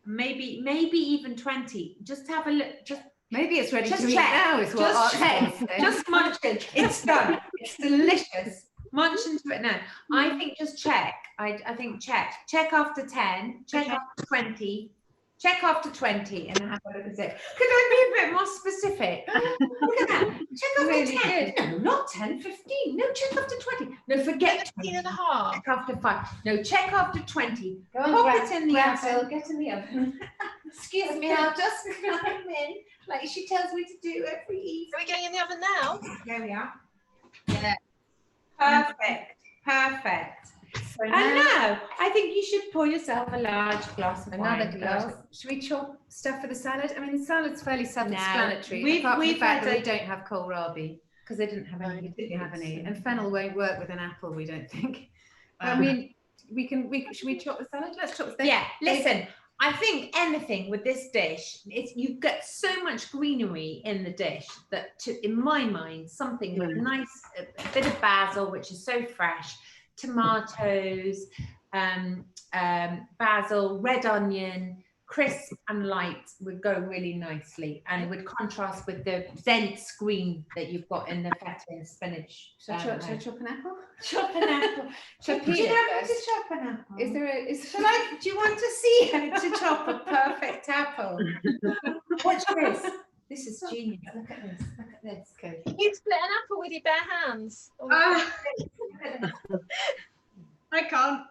[SPEAKER 3] Maybe even 20. Just have a look. Just
[SPEAKER 2] Maybe it's ready
[SPEAKER 3] Just
[SPEAKER 2] to eat
[SPEAKER 3] check.
[SPEAKER 2] now. Is what
[SPEAKER 3] Just
[SPEAKER 2] Art's
[SPEAKER 3] check.
[SPEAKER 2] gonna say.
[SPEAKER 3] Just munch it. It's done. It's delicious. Munch into it now. I think just check. I think check. Check after 10. Check
[SPEAKER 6] Okay.
[SPEAKER 3] after 20. Check after 20 and have a look at it. Could I be a bit more specific? Look at that. Check after
[SPEAKER 2] Really
[SPEAKER 3] 10. No, not 10, 15. No, check after 20. No, forget
[SPEAKER 6] 15
[SPEAKER 3] 20.
[SPEAKER 6] and a half.
[SPEAKER 3] Check after 5. No, check after 20.
[SPEAKER 2] Go on,
[SPEAKER 3] Pop
[SPEAKER 2] Grant,
[SPEAKER 3] it in the
[SPEAKER 2] Grantville,
[SPEAKER 3] oven.
[SPEAKER 2] get in the oven.
[SPEAKER 3] Excuse me, I'll just climb in like she tells me to do every evening.
[SPEAKER 6] Are we going in the oven now?
[SPEAKER 3] There we are.
[SPEAKER 2] Yeah.
[SPEAKER 3] Perfect. Perfect.
[SPEAKER 2] So
[SPEAKER 3] And
[SPEAKER 2] now,
[SPEAKER 3] now I think you should pour yourself a large glass of
[SPEAKER 2] another
[SPEAKER 3] wine.
[SPEAKER 2] glass. Should we chop stuff for the salad? I mean, the salad's fairly self-explanatory.
[SPEAKER 3] we've-
[SPEAKER 2] apart from
[SPEAKER 3] we've
[SPEAKER 2] the fact
[SPEAKER 3] had
[SPEAKER 2] that
[SPEAKER 3] a-
[SPEAKER 2] we don't have kohlrabi.
[SPEAKER 3] Because they didn't have any.
[SPEAKER 2] We didn't have any, and fennel won't work with an apple. We don't think. I mean, should we chop the salad? Let's chop the steak.
[SPEAKER 3] Yeah, listen, I think anything with this dish, you've got so much greenery in the dish that, in my mind, something with a nice a bit of basil, which is so fresh, tomatoes, basil, red onion, crisp and light would go really nicely and would contrast with the dense green that you've got in the feta and spinach.
[SPEAKER 2] Should I chop an apple?
[SPEAKER 3] Chop an apple.
[SPEAKER 2] Chop
[SPEAKER 3] Do you
[SPEAKER 2] it
[SPEAKER 3] know how to
[SPEAKER 2] first.
[SPEAKER 3] chop an apple?
[SPEAKER 2] Is there a?
[SPEAKER 3] Do you want to see how to chop a perfect apple? Watch this. This is genius. Look at this. Look at this.
[SPEAKER 2] Okay.
[SPEAKER 6] You split an apple with your bare hands.
[SPEAKER 4] I can't.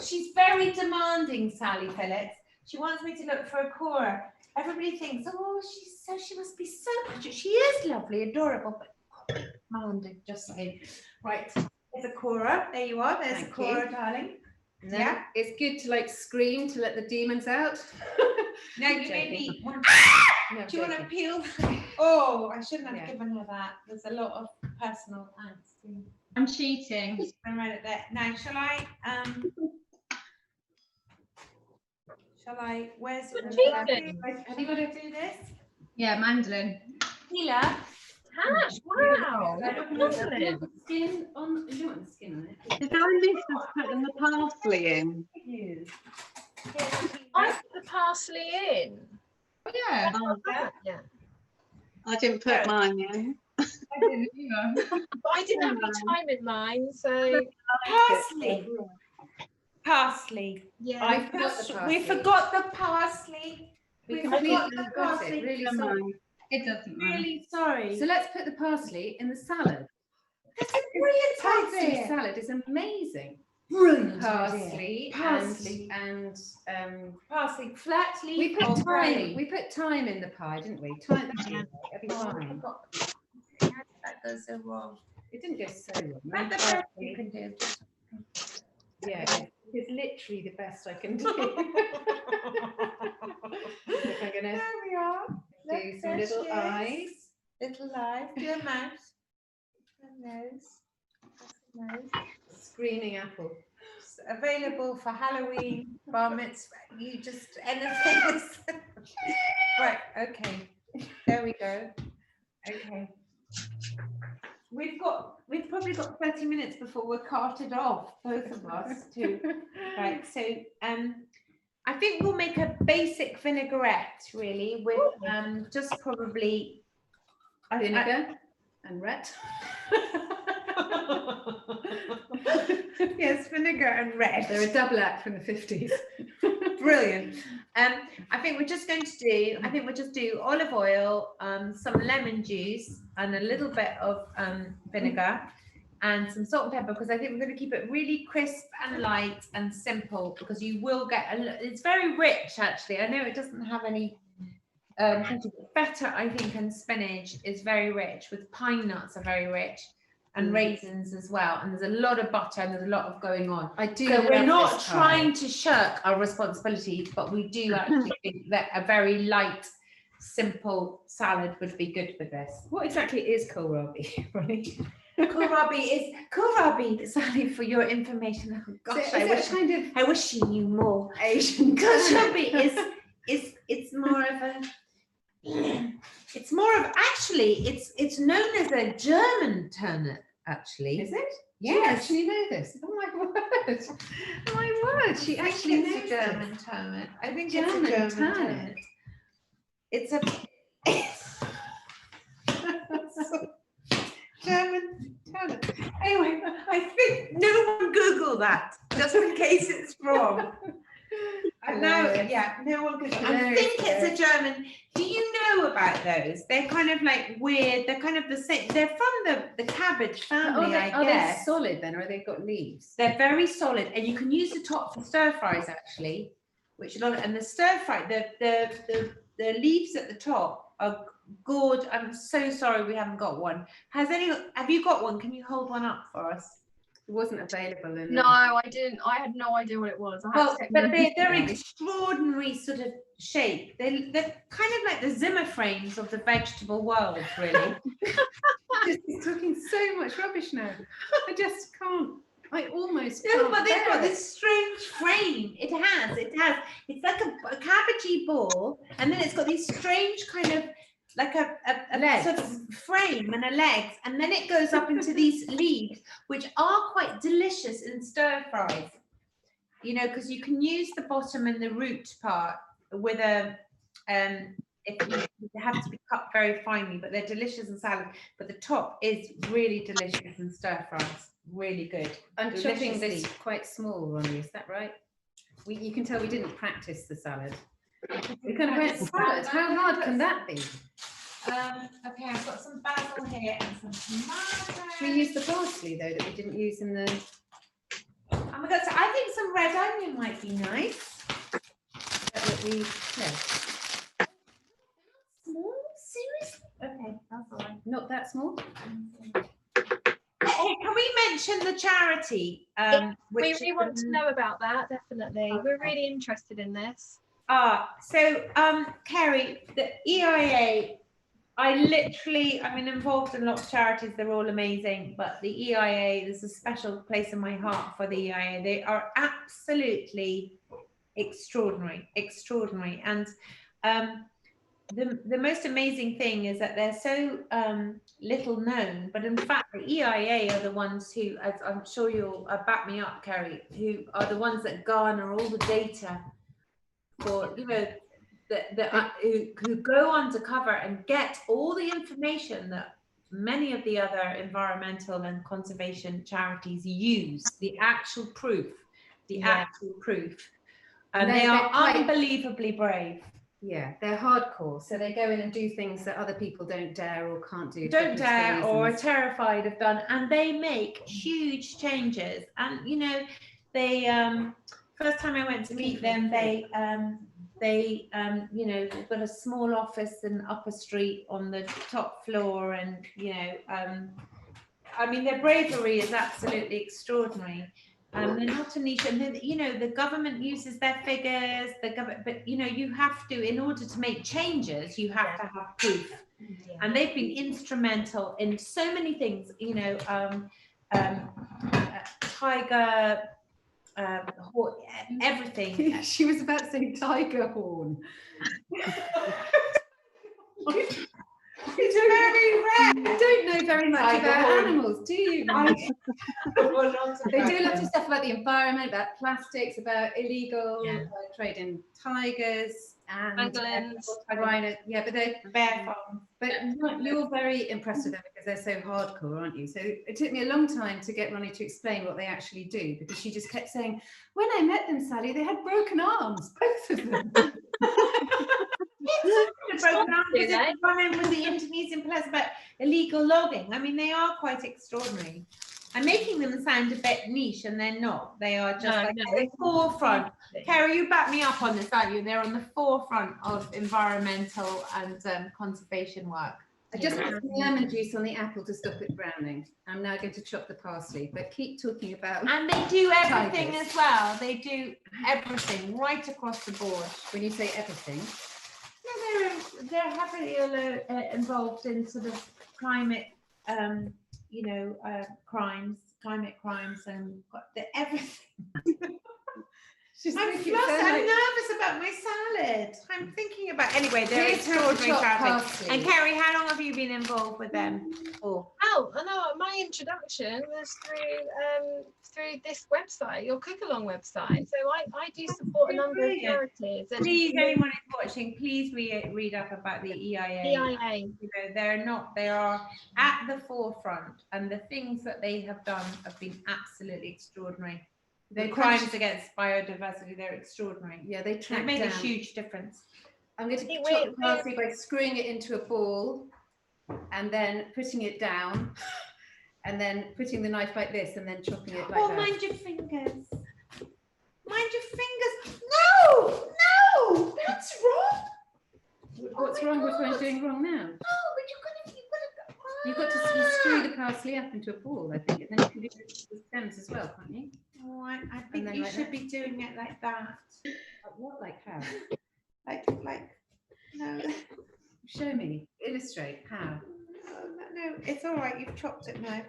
[SPEAKER 3] She's very demanding, Sally Phillips. She wants me to look for a core. Everybody thinks, oh, she must be so much. She is lovely, adorable, but demanding, just saying. Right, there's a Cora. There you are. There's
[SPEAKER 2] Thank
[SPEAKER 3] a Cora,
[SPEAKER 2] you.
[SPEAKER 3] darling.
[SPEAKER 2] And then
[SPEAKER 3] Yeah.
[SPEAKER 2] it's good to like scream to let the demons out.
[SPEAKER 3] Now you
[SPEAKER 2] Joking.
[SPEAKER 3] maybe want
[SPEAKER 2] No,
[SPEAKER 3] do you want to
[SPEAKER 2] joking.
[SPEAKER 3] peel? Oh, I shouldn't have
[SPEAKER 2] Yeah.
[SPEAKER 3] given her that. There's a lot of personal angst.
[SPEAKER 4] I'm cheating.
[SPEAKER 3] Just been right at there. Now, shall I? Where's
[SPEAKER 6] What
[SPEAKER 3] the?
[SPEAKER 6] cheating?
[SPEAKER 3] Have you got to do this?
[SPEAKER 4] Yeah, mandolin.
[SPEAKER 3] Healer.
[SPEAKER 6] Tash, wow. Lovely.
[SPEAKER 2] Skin on. You don't want the skin on it.
[SPEAKER 5] Did I miss us putting the parsley in?
[SPEAKER 6] I put the parsley in.
[SPEAKER 4] Yeah.
[SPEAKER 5] Oh,
[SPEAKER 6] Yeah.
[SPEAKER 5] I didn't put mine in.
[SPEAKER 4] I didn't either.
[SPEAKER 6] But I didn't have any time in mine, so
[SPEAKER 3] Parsley. Parsley.
[SPEAKER 6] yeah.
[SPEAKER 2] I forgot the
[SPEAKER 3] We
[SPEAKER 2] parsley.
[SPEAKER 3] forgot the parsley.
[SPEAKER 2] We
[SPEAKER 3] forgot
[SPEAKER 2] completely
[SPEAKER 3] the
[SPEAKER 2] forgot it.
[SPEAKER 3] parsley.
[SPEAKER 2] Really
[SPEAKER 5] Come
[SPEAKER 2] sorry.
[SPEAKER 5] on.
[SPEAKER 4] It doesn't matter.
[SPEAKER 3] Really sorry.
[SPEAKER 2] So let's put the parsley in the salad.
[SPEAKER 3] That's a brilliant
[SPEAKER 2] Pastry
[SPEAKER 3] idea.
[SPEAKER 2] salad is amazing.
[SPEAKER 3] Brilliant
[SPEAKER 2] Parsley,
[SPEAKER 3] Parsley.
[SPEAKER 2] and
[SPEAKER 3] Parsley, flat leaf.
[SPEAKER 2] we put
[SPEAKER 3] or
[SPEAKER 2] thyme.
[SPEAKER 3] grey.
[SPEAKER 2] We put thyme in the pie, didn't we? Thyme. That'll be
[SPEAKER 3] Oh, I
[SPEAKER 2] fine.
[SPEAKER 3] forgot. How did that go so wrong?
[SPEAKER 2] It didn't go so wrong.
[SPEAKER 3] That's the best you can do.
[SPEAKER 2] Yeah, it's literally the best I can do. I'm gonna
[SPEAKER 3] There we are.
[SPEAKER 2] do some little eyes.
[SPEAKER 3] Little eyes. Do a mouth. A nose. That's a nose.
[SPEAKER 2] Screaming apple.
[SPEAKER 3] It's available for Halloween, bar mitzvah. You just anything. Right. Okay. There we go. Okay. We've probably got 30 minutes before we're carted off, both of us too. Right. So I think we'll make a basic vinaigrette really with just probably
[SPEAKER 2] Vinegar and red.
[SPEAKER 3] yes, vinegar and red.
[SPEAKER 2] They're a double act from the 50s.
[SPEAKER 3] Brilliant. I think we're just going to do, we'll just do olive oil, some lemon juice and a little bit of vinegar and some salt and pepper, because I think we're going to keep it really crisp and light and simple, because you will get it's very rich actually. I know it doesn't have any feta, I think, and spinach is very rich, with pine nuts are very rich, and raisins as well, and there's a lot of butter and there's a lot of going on.
[SPEAKER 2] I do.
[SPEAKER 3] So we're
[SPEAKER 2] love
[SPEAKER 3] not
[SPEAKER 2] this pie.
[SPEAKER 3] trying to shirk our responsibilities, but we do actually think that a very light, simple salad would be good with this.
[SPEAKER 2] What exactly is kohlrabi, Ronni?
[SPEAKER 3] Kohlrabi, Sally, for your information. Oh, gosh,
[SPEAKER 2] So is it
[SPEAKER 3] I wish you knew more.
[SPEAKER 2] Asian?
[SPEAKER 3] Kohlrabi it's more of a, actually, it's known as a German turnip, actually.
[SPEAKER 2] Is it?
[SPEAKER 3] Yes.
[SPEAKER 2] You actually know this. Oh my word! Oh my word! She actually knows
[SPEAKER 3] it's a German turnip. I think
[SPEAKER 2] German
[SPEAKER 3] it's a German
[SPEAKER 2] turnip.
[SPEAKER 3] turnip. It's a German turnip. Anyway, I think no one Google that, just in case it's wrong. No,
[SPEAKER 2] Hilarious.
[SPEAKER 3] yeah, no one Google. I
[SPEAKER 2] Hilarious,
[SPEAKER 3] think it's a German. Do you know about those? They're kind of like weird. They're kind of the same. They're from the cabbage family,
[SPEAKER 2] Are they
[SPEAKER 3] guess.
[SPEAKER 2] solid then, or have they got leaves?
[SPEAKER 3] They're very solid, and you can use the top for stir fries actually, which a lot of, and the stir fry, the leaves at the top are good. I'm so sorry we haven't got one. Have you got one? Can you hold one up for us?
[SPEAKER 2] It wasn't available in.
[SPEAKER 7] No, I didn't. I had no idea what it was. I had
[SPEAKER 3] Well,
[SPEAKER 7] to take
[SPEAKER 3] but
[SPEAKER 7] a
[SPEAKER 3] they're
[SPEAKER 7] look.
[SPEAKER 3] extraordinary sort of shape. They're kind of like the Zimmer frames of the vegetable world, really.
[SPEAKER 2] Just talking so much rubbish now. I just can't. I almost.
[SPEAKER 3] No,
[SPEAKER 2] can't
[SPEAKER 3] but they've
[SPEAKER 2] bear
[SPEAKER 3] got
[SPEAKER 2] it.
[SPEAKER 3] this strange frame. It has. It's like a cabbagey ball, and then it's got these strange kind of like a sort of frame and a legs, and then it goes up into these leaves, which are quite delicious in stir fries. You know, because you can use the bottom and the root part with a they have to be cut very finely, but they're delicious in salad. But the top is really delicious in stir fries. Really good.
[SPEAKER 2] I'm chopping this
[SPEAKER 3] Deliciously.
[SPEAKER 2] quite small, Ronni. Is that right? You can tell we didn't practice the salad. We kind of went salad. How hard can that be?
[SPEAKER 3] Okay, I've got some basil here and some tomatoes.
[SPEAKER 2] Should we use the parsley though that we didn't use in the?
[SPEAKER 3] Oh my God, so I think some red onion might be nice.
[SPEAKER 2] That we
[SPEAKER 3] Small? Seriously? Okay, that's all right.
[SPEAKER 2] not that small.
[SPEAKER 3] Hey, can we mention the charity?
[SPEAKER 6] We
[SPEAKER 3] which
[SPEAKER 6] really want to know about that, definitely. We're really interested in this.
[SPEAKER 3] Kerry, the EIA, I'm involved in lots of charities, they're all amazing, but the EIA, there's a special place in my heart for the EIA. They are absolutely extraordinary. And the most amazing thing is that they're so little known, but in fact the EIA are the ones who, as I'm sure you'll back me up, Kerry, who are the ones that garner all the data for, you know, who go undercover and get all the information that many of the other environmental and conservation charities use the actual proof, and they are unbelievably brave.
[SPEAKER 2] Yeah, they're hardcore, so they go in and do things that other people don't dare or can't do.
[SPEAKER 3] Don't dare or are terrified of done, and they make huge changes. And you know, they first time I went to meet them, they you know, they've got a small office in Upper Street on the top floor, and you know, I mean, their bravery is absolutely extraordinary. They're not a niche, and then, you know, the government uses their figures, but you know, you have to, in order to make changes, you have to have proof. And they've been instrumental in so many things, you know, tiger, everything.
[SPEAKER 2] She was about to say tiger horn.
[SPEAKER 3] It's very rare.
[SPEAKER 2] You don't know very much about animals, do you? They do lots of stuff about the environment, about plastics, about illegal trade in tigers and rhino. Yeah, but they're but you're very impressed with them because they're so hardcore, aren't you? So it took me a long time to get Ronni to explain what they actually do, because she just kept saying, when I met them, Sally, they had broken arms, both of them.
[SPEAKER 3] Broken arms, with the Indonesian police about illegal logging. I mean, they are quite extraordinary. I'm making them sound a bit niche, and they're not. They are just at the forefront. Carrie, you back me up on this, aren't you? They're on the forefront of environmental and conservation work.
[SPEAKER 2] I just put some lemon juice on the apple to stop it browning. I'm now going to chop the parsley, but keep talking about.
[SPEAKER 3] And they do everything tigers as well. They do everything right across the board.
[SPEAKER 2] When you say everything.
[SPEAKER 3] They're heavily involved in sort of climate, you know, climate crimes, and everything. I'm nervous about my salad. I'm thinking about
[SPEAKER 2] they're extraordinary charity.
[SPEAKER 3] And Carrie, how long have you been involved with them for?
[SPEAKER 6] Oh, I know. My introduction was through this website, your Cookalong website. So I do support a number of charities.
[SPEAKER 3] Please, anyone who's watching, please read up about the EIA. You know, they are at the forefront, and the things that they have done have been absolutely extraordinary. The crimes against biodiversity, they're extraordinary.
[SPEAKER 2] Yeah, they
[SPEAKER 3] made a huge difference.
[SPEAKER 2] I'm going to chop the parsley by screwing it into a ball and then putting it down and then putting the knife like this and then chopping it like that.
[SPEAKER 3] Oh, mind your fingers. Mind your fingers. No, that's wrong.
[SPEAKER 2] What's wrong? What am I doing wrong now?
[SPEAKER 3] No, but
[SPEAKER 2] you've got to screw the parsley up into a ball, I think, and then you can do the stems as well, can't you?
[SPEAKER 3] Oh, I think you should be doing it like that.
[SPEAKER 2] What, like how?
[SPEAKER 3] Like, no.
[SPEAKER 2] Show me, illustrate how.
[SPEAKER 3] No, it's all right. You've chopped it now.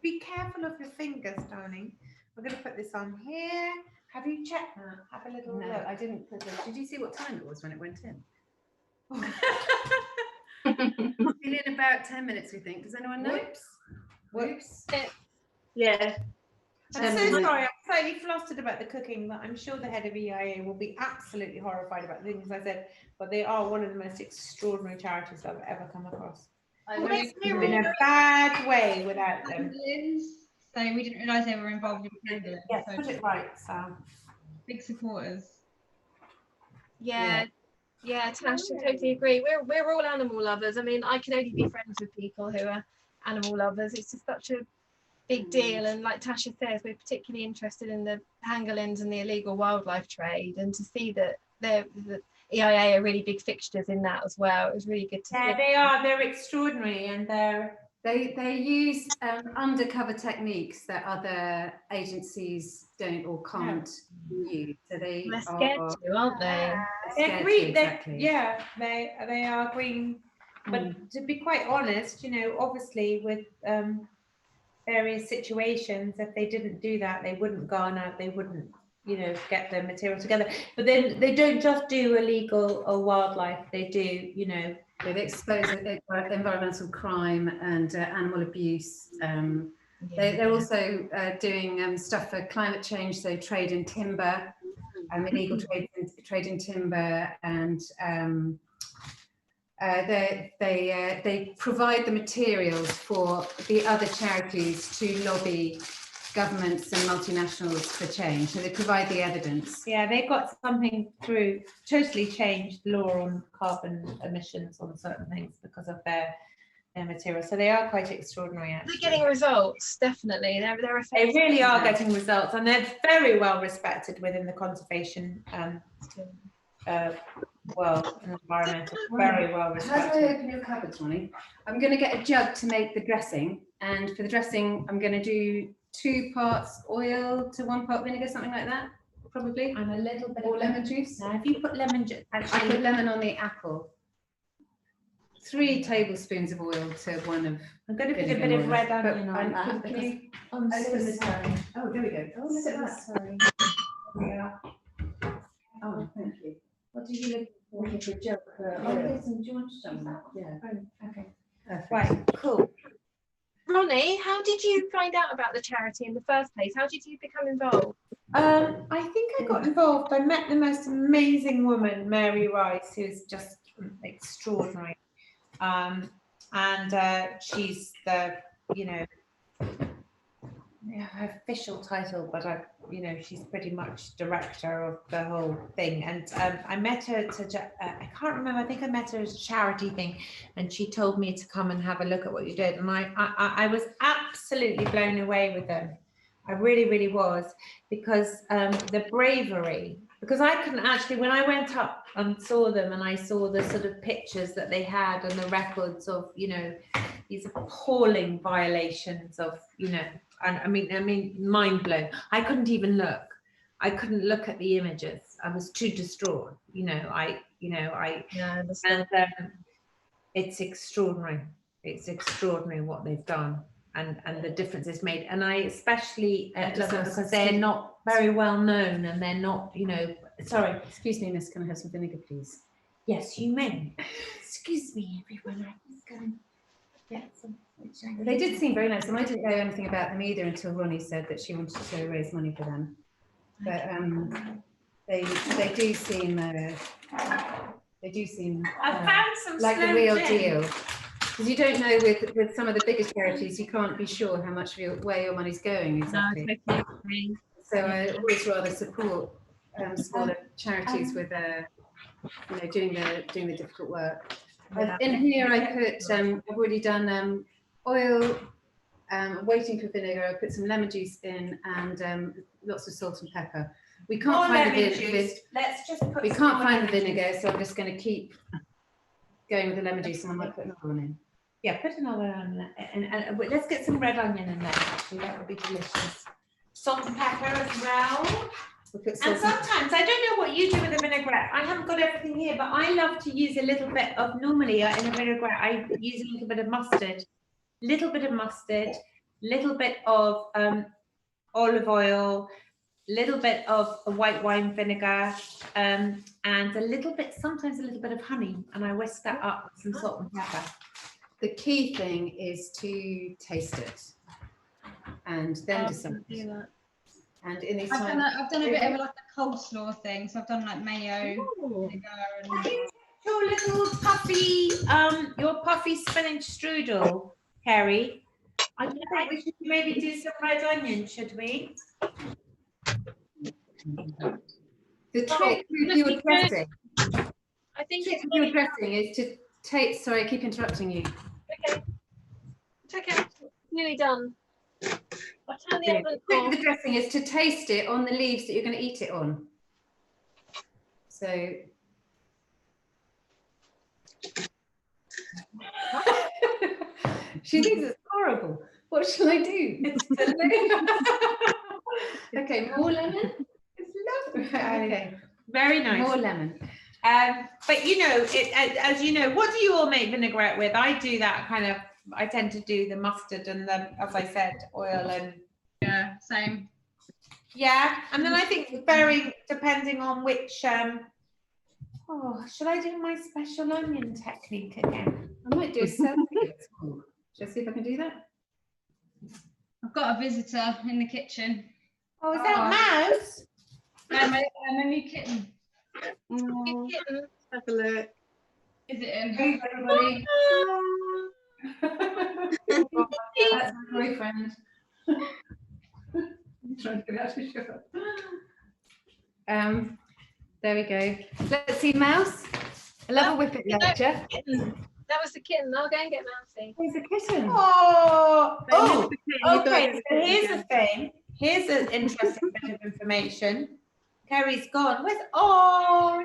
[SPEAKER 3] Be careful of your fingers, darling. We're going to put this on here. Have you checked that? Have a little look.
[SPEAKER 2] I didn't put it. Did you see what time it was when it went in? In about 10 minutes, we think. Does anyone know? Whoops.
[SPEAKER 5] Yeah.
[SPEAKER 3] I'm so sorry, I'm slightly flustered about the cooking, but I'm sure the head of EIA will be absolutely horrified about the things I said, but they are one of the most extraordinary charities I've ever come across. It's been a bad way without them.
[SPEAKER 4] So we didn't realise they were involved in pangolins.
[SPEAKER 3] Yes, put it right, Sam.
[SPEAKER 4] Big supporters.
[SPEAKER 6] Yeah, Tash, I totally agree. We're all animal lovers. I mean, I can only be friends with people who are animal lovers. It's just such a big deal, and like Tasha says, we're particularly interested in the pangolins and the illegal wildlife trade, and to see that the EIA are really big fixtures in that as well. It was really good to see.
[SPEAKER 3] They are. They're extraordinary, and
[SPEAKER 2] they use undercover techniques that other agencies don't or can't use. So they're
[SPEAKER 6] scared to, aren't they?
[SPEAKER 3] They're green.
[SPEAKER 2] Exactly.
[SPEAKER 3] They are green. But to be quite honest, you know, obviously with various situations, if they didn't do that, they wouldn't garner out, they wouldn't, you know, get the material together. But then they don't just do illegal or wildlife, they do, you know,
[SPEAKER 2] they expose environmental crime and animal abuse. They're also doing stuff for climate change, so trade in timber, illegal trade in timber, and They provide the materials for the other charities to lobby governments and multinationals for change. So they provide the evidence.
[SPEAKER 3] Yeah, they got something through, totally changed the law on carbon emissions on certain things because of their material. So they are quite extraordinary, actually.
[SPEAKER 6] They're getting results, definitely. They're
[SPEAKER 3] They
[SPEAKER 6] effective.
[SPEAKER 3] really are getting results, and they're very well respected within the conservation world and environmental. Very well
[SPEAKER 2] How do
[SPEAKER 3] respected.
[SPEAKER 2] I open your cupboards, Ronnie? I'm going to get a jug to make the dressing, and for the dressing, I'm going to do 2 parts oil to 1 part vinegar, something like that, probably.
[SPEAKER 3] And a little bit
[SPEAKER 2] Or
[SPEAKER 3] of
[SPEAKER 2] lemon juice.
[SPEAKER 3] Now, if you put lemon juice,
[SPEAKER 2] I put lemon on the apple. 3 tablespoons of oil to 1 of.
[SPEAKER 3] I'm going to put a
[SPEAKER 2] vinegar
[SPEAKER 3] bit of
[SPEAKER 2] oil.
[SPEAKER 3] red
[SPEAKER 2] But
[SPEAKER 3] onion on that.
[SPEAKER 2] can you
[SPEAKER 6] I'm so
[SPEAKER 2] open this
[SPEAKER 6] sorry.
[SPEAKER 2] up? Oh, there we go. Oh, look at that.
[SPEAKER 6] Sorry.
[SPEAKER 2] Yeah. Oh, thank you.
[SPEAKER 3] What do you look for?
[SPEAKER 2] Looking for a jug for
[SPEAKER 3] Oh,
[SPEAKER 2] oil.
[SPEAKER 3] here's some. Do you want some?
[SPEAKER 2] Yeah.
[SPEAKER 3] Okay.
[SPEAKER 2] Perfect.
[SPEAKER 3] Right. Cool.
[SPEAKER 6] Ronnie, how did you find out about the charity in the first place? How did you become involved?
[SPEAKER 3] I think I got involved. I met the most amazing woman, Mary Rice, who's just extraordinary. And she's the, her official title, but she's pretty much director of the whole thing. And I met her I can't remember. I think I met her as a charity thing, and she told me to come and have a look at what you did. And I was absolutely blown away with them. I really, really was, because the bravery. Because I couldn't actually, when I went up and saw them, and I saw the sort of pictures that they had and the records of, these appalling violations of, and I mean, mind blown. I couldn't even look. I couldn't look at the images. I was too distraught. And it's extraordinary. It's extraordinary what they've done. And the difference it's made, and I especially love them because they're not very well known, and they're not, sorry.
[SPEAKER 2] Excuse me, miss, can I have some vinegar, please?
[SPEAKER 3] Yes, you may. Excuse me, everyone. I was going to get some.
[SPEAKER 2] They did seem very nice, and I didn't know anything about them either until Ronnie said that she wanted to raise money for them. But they do seem
[SPEAKER 3] I found some
[SPEAKER 2] like the
[SPEAKER 3] slow
[SPEAKER 2] real
[SPEAKER 3] gin.
[SPEAKER 2] deal. Because you don't know with some of the biggest charities, you can't be sure how much where your money's going exactly.
[SPEAKER 6] No, totally.
[SPEAKER 2] So I always rather support smaller charities with doing the difficult work. In here I put I've already done oil, waiting for vinegar. I put some lemon juice in, and lots of salt and pepper. We can't find the vinegar.
[SPEAKER 3] Let's just put.
[SPEAKER 2] We can't find the vinegar, so I'm just going to keep going with the lemon juice, and I might put another one in.
[SPEAKER 3] Yeah, put another one in, and let's get some red onion in there. Actually, that would be delicious. Salt and pepper as well.
[SPEAKER 2] We'll
[SPEAKER 3] And sometimes, I don't know what you do with a vinaigrette. I haven't got everything here, but I love to use a little bit of, normally in a vinaigrette, I use a little bit of mustard, little bit of olive oil, little bit of white wine vinegar, and sometimes a little bit of honey, and I whisk that up with some salt and pepper.
[SPEAKER 2] The key thing is to taste it, and then decide. And in these times,
[SPEAKER 4] I've done a bit of like a coleslaw thing, so I've done like mayo, vinegar, and
[SPEAKER 3] Your little puffy, your puffy spinach strudel, Carrie. I think we should maybe do some red onion, should we?
[SPEAKER 2] the trick with your dressing,
[SPEAKER 6] I think
[SPEAKER 2] trick
[SPEAKER 6] it's
[SPEAKER 2] with your dressing is to take. Sorry, I keep interrupting you.
[SPEAKER 6] okay. It's okay. Nearly done. I'll turn the oven
[SPEAKER 2] The trick
[SPEAKER 6] off.
[SPEAKER 2] with the dressing is to taste it on the leaves that you're going to eat it on. So. She thinks it's horrible. What shall I do? Okay, more lemon.
[SPEAKER 3] It's lovely.
[SPEAKER 2] Okay,
[SPEAKER 3] Very nice.
[SPEAKER 2] more lemon.
[SPEAKER 3] But as you know, what do you all make vinaigrette with? I do that kind of. I tend to do the mustard and the, as I said, oil and.
[SPEAKER 4] yeah, same.
[SPEAKER 3] Yeah, and then I think depending on which. Should I do my special onion technique again?
[SPEAKER 2] I might do a selfie. Shall I see if I can do that?
[SPEAKER 4] I've got a visitor in the kitchen.
[SPEAKER 3] Oh, is that Mouse?
[SPEAKER 4] I'm a new kitten.
[SPEAKER 5] Oh, have a look.
[SPEAKER 4] Is it in?
[SPEAKER 2] Hey, everybody. That's my boyfriend. Trying to get out of sugar. There we go. Let's see, Mouse. I love a whippet lecture.
[SPEAKER 6] That was the kitten. I'll go and get Mousy.
[SPEAKER 2] Here's a kitten.
[SPEAKER 3] Oh, okay. So here's the thing. Here's an interesting bit of information. Kerry's gone. Where's oh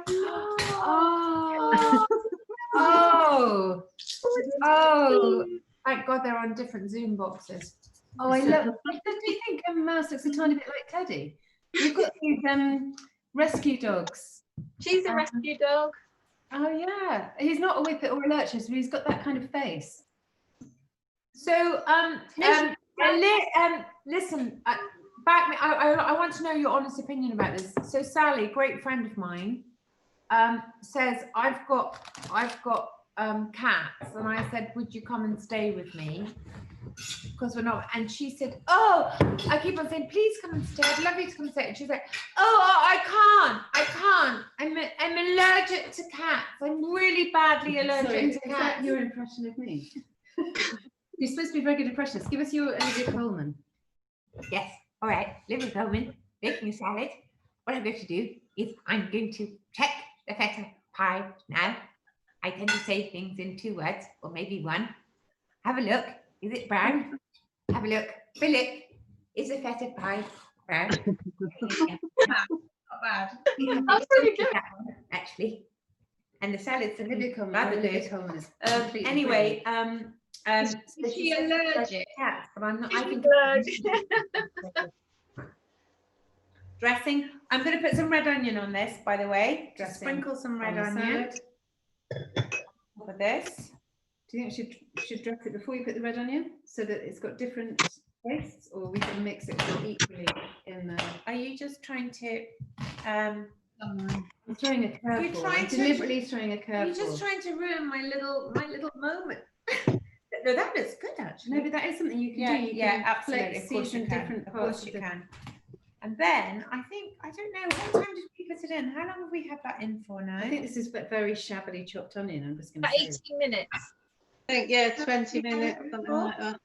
[SPEAKER 2] thank God they're on different Zoom boxes. Oh, I love. Do you think Mouse looks a tiny bit like Teddy? We've got these rescue dogs.
[SPEAKER 6] She's a rescue dog.
[SPEAKER 2] Oh yeah, he's not a whippet or a lurcher, so he's got that kind of face. So listen, back me. I want to know your honest opinion about this. So Sally, great friend of mine, says I've got cats, and I said, would you come and stay with me? Because we're not, and she said, oh, I keep on saying, please come and stay. I'd love you to come and stay. And she's like, oh, I can't. I'm allergic to cats. I'm really badly allergic to cats. Is that your impression of me? You're supposed to be a very good impressionist. Give us your Olivia Coleman.
[SPEAKER 3] yes. All right. Olivia Coleman making a salad. What I'm going to do is I'm going to check the feta pie now. I tend to say things in 2 words or maybe 1. Have a look. Is it brown? Have a look. Philip, is the feta pie brown?
[SPEAKER 4] Not bad.
[SPEAKER 6] That's pretty good.
[SPEAKER 3] Actually. And the salad's a
[SPEAKER 2] Olivia Coleman.
[SPEAKER 3] rather
[SPEAKER 2] Olivia
[SPEAKER 3] good.
[SPEAKER 2] Coleman is
[SPEAKER 3] Anyway,
[SPEAKER 4] Is she allergic?
[SPEAKER 3] cats, but I'm not. I think
[SPEAKER 6] Allergic.
[SPEAKER 3] dressing. I'm going to put some red onion on this, by the way. Just
[SPEAKER 2] Dressing
[SPEAKER 3] sprinkle some red
[SPEAKER 2] on the
[SPEAKER 3] onion
[SPEAKER 2] salad.
[SPEAKER 3] for this.
[SPEAKER 2] Do you think we should dress it before you put the red onion so that it's got different tastes, or we can mix it equally in the...
[SPEAKER 3] Are you just trying to?
[SPEAKER 2] I'm throwing a curveball.
[SPEAKER 3] You're trying
[SPEAKER 2] I'm
[SPEAKER 3] to-
[SPEAKER 2] deliberately throwing a curveball.
[SPEAKER 3] You're just trying to ruin my little moment. No, that looks good actually.
[SPEAKER 2] No, but that is something you can
[SPEAKER 3] Yeah,
[SPEAKER 2] do. You
[SPEAKER 3] yeah,
[SPEAKER 2] can
[SPEAKER 3] absolutely. Of course you
[SPEAKER 2] season
[SPEAKER 3] can.
[SPEAKER 2] different
[SPEAKER 3] Of
[SPEAKER 2] parts
[SPEAKER 3] course you
[SPEAKER 2] the...
[SPEAKER 3] can. And then I don't know, what time did we put it in? How long have we had that in for now?
[SPEAKER 2] I think this is very shabbily chopped onion. I'm just going
[SPEAKER 6] About
[SPEAKER 2] to say.
[SPEAKER 6] 18 minutes.
[SPEAKER 5] I think, yeah, 20 minutes, something like that.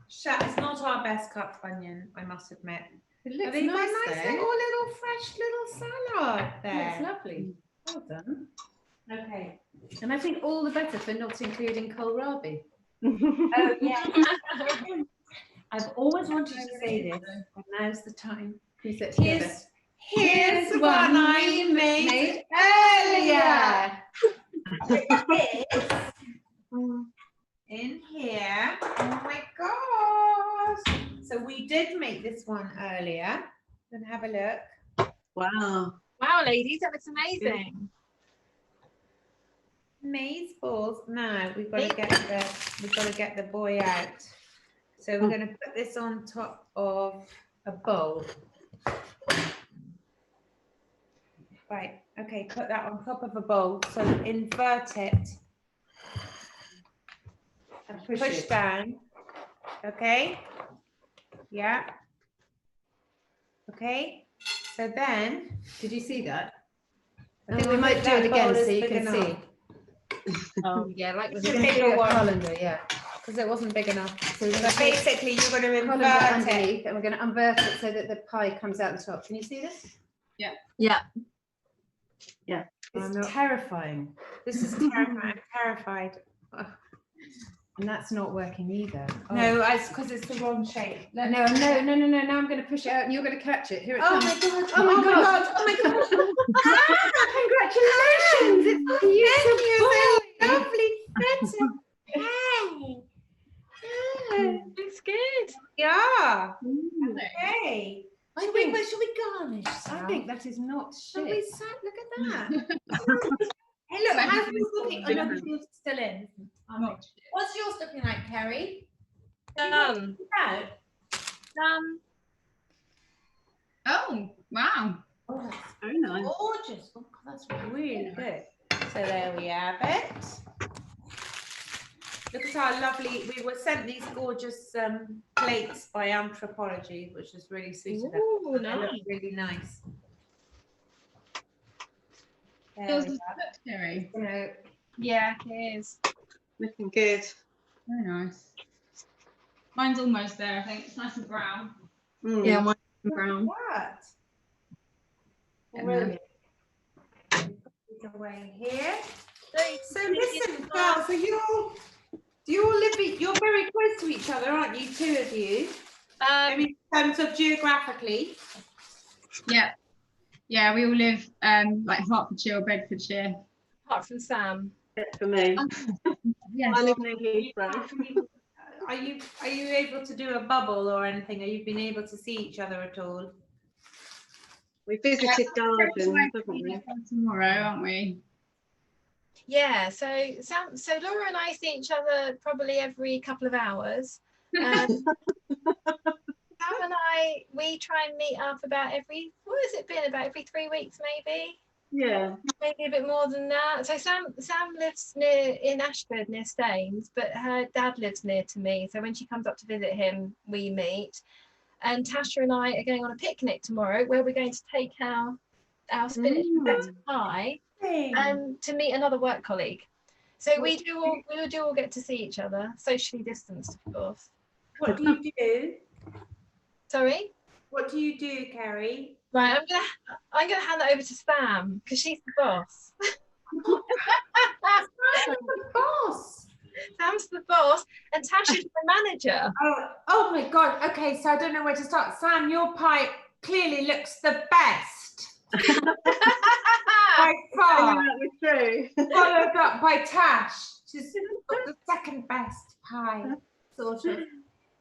[SPEAKER 3] It's not our best cut onion, I must admit.
[SPEAKER 2] It
[SPEAKER 3] Are
[SPEAKER 2] looks
[SPEAKER 3] they
[SPEAKER 2] nice,
[SPEAKER 3] nice
[SPEAKER 2] though.
[SPEAKER 3] little fresh little salad
[SPEAKER 2] Yeah,
[SPEAKER 3] there?
[SPEAKER 2] it's lovely. Well done.
[SPEAKER 3] Okay.
[SPEAKER 2] And I think all the better for not including kohlrabi.
[SPEAKER 3] Oh yeah. I've always wanted to say this, and now's the time.
[SPEAKER 2] We sit together.
[SPEAKER 3] Here's the one I made earlier. In here. Oh my gosh. So we did make this one earlier. Then have a look.
[SPEAKER 5] Wow.
[SPEAKER 6] Wow, ladies, that looks amazing.
[SPEAKER 3] Maize balls. Now we've got to get the boy out. So we're going to put this on top of a bowl. Right. Okay. Put that on top of a bowl. So invert it and push down. Okay. Yeah. Okay. So then,
[SPEAKER 2] Did you see that? I
[SPEAKER 3] Oh,
[SPEAKER 2] think we
[SPEAKER 3] I
[SPEAKER 2] might
[SPEAKER 3] hope
[SPEAKER 2] do
[SPEAKER 3] that
[SPEAKER 2] it
[SPEAKER 3] bowl
[SPEAKER 2] again
[SPEAKER 3] is
[SPEAKER 2] so you
[SPEAKER 3] big
[SPEAKER 2] can
[SPEAKER 3] enough.
[SPEAKER 2] see.
[SPEAKER 6] Yeah, like
[SPEAKER 2] We're
[SPEAKER 3] It's a
[SPEAKER 2] going to
[SPEAKER 3] bigger
[SPEAKER 2] do a
[SPEAKER 3] one.
[SPEAKER 2] colander, yeah.
[SPEAKER 3] because it wasn't big enough.
[SPEAKER 2] So we're
[SPEAKER 3] So
[SPEAKER 2] going to
[SPEAKER 3] basically, you're going to
[SPEAKER 2] colander
[SPEAKER 3] invert it.
[SPEAKER 2] underneath, and we're going to invert it so that the pie comes out the top. Can you see this?
[SPEAKER 7] Yeah.
[SPEAKER 2] It's terrifying.
[SPEAKER 3] This is terrifying. I'm terrified.
[SPEAKER 2] And that's not working either. Oh.
[SPEAKER 3] No, it's because it's the wrong shape.
[SPEAKER 2] No. Now I'm going to push it out and you're going to catch it. Here it
[SPEAKER 3] Oh
[SPEAKER 2] comes.
[SPEAKER 3] my god!
[SPEAKER 2] Oh my god!
[SPEAKER 3] Oh my god!
[SPEAKER 2] Congratulations! It's beautiful.
[SPEAKER 3] Lovely feta. Hey.
[SPEAKER 6] Looks good.
[SPEAKER 3] Yeah.
[SPEAKER 2] Mm.
[SPEAKER 3] Okay.
[SPEAKER 2] I
[SPEAKER 3] Should
[SPEAKER 2] think-
[SPEAKER 3] we garnish?
[SPEAKER 2] I think that is not
[SPEAKER 3] Shall we
[SPEAKER 2] shit.
[SPEAKER 3] look at that. Hey, look, how's yours looking? Oh no, because yours is still in. What's yours looking like, Kerry?
[SPEAKER 6] Done.
[SPEAKER 3] Out.
[SPEAKER 4] Oh, wow.
[SPEAKER 3] Oh, that's
[SPEAKER 5] Very nice.
[SPEAKER 3] gorgeous. Oh, that's really good. So there we have it. Look at our lovely, we were sent these gorgeous plates by Anthropology, which is really sweet of them.
[SPEAKER 6] Ooh,
[SPEAKER 3] They look
[SPEAKER 6] nice.
[SPEAKER 3] really nice.
[SPEAKER 4] Yours is cooked, Kerry.
[SPEAKER 6] Yeah, it is.
[SPEAKER 5] Looking good.
[SPEAKER 4] Very nice. Mine's almost there, I think. It's nice and brown.
[SPEAKER 5] Mm.
[SPEAKER 7] Yeah, mine's brown.
[SPEAKER 1] What?
[SPEAKER 4] Getting
[SPEAKER 1] Brilliant. Away here.
[SPEAKER 3] So listen, girls, do you all live? You're very close to each other, aren't you? Two of you. I mean, in terms of geographically.
[SPEAKER 4] Yeah. Yeah, we all live like Hertfordshire or Bedfordshire.
[SPEAKER 6] Apart from Sam.
[SPEAKER 5] That's for me.
[SPEAKER 4] Yes.
[SPEAKER 5] I live near Heathrow.
[SPEAKER 3] Are you able to do a bubble or anything? Have you been able to see each other at all?
[SPEAKER 5] We visited gardens, haven't we?
[SPEAKER 4] Tomorrow, aren't we?
[SPEAKER 6] Yeah, so Laura and I see each other probably every couple of hours. Sam and we try and meet up about what has it been, about every 3 weeks maybe?
[SPEAKER 5] Yeah.
[SPEAKER 6] Maybe a bit more than that. So Sam lives in Ashford near Staines, but her dad lives near to me. So when she comes up to visit him, we meet. And Tasha and I are going on a picnic tomorrow where we're going to take our spinach and butter pie to meet another work colleague. So we do all get to see each other, socially distanced, of course.
[SPEAKER 3] What do you do?
[SPEAKER 6] Sorry?
[SPEAKER 3] What do you do, Kerry?
[SPEAKER 6] Right, I'm gonna hand that over to Sam because she's the boss.
[SPEAKER 3] I'm the boss.
[SPEAKER 6] Sam's the boss, and Tasha's the manager.
[SPEAKER 3] Oh my God. Okay, so I don't know where to start. Sam, your pie clearly looks the best. By far.
[SPEAKER 5] That was true.
[SPEAKER 3] Followed up by Tash. She's got the second best pie, sort of.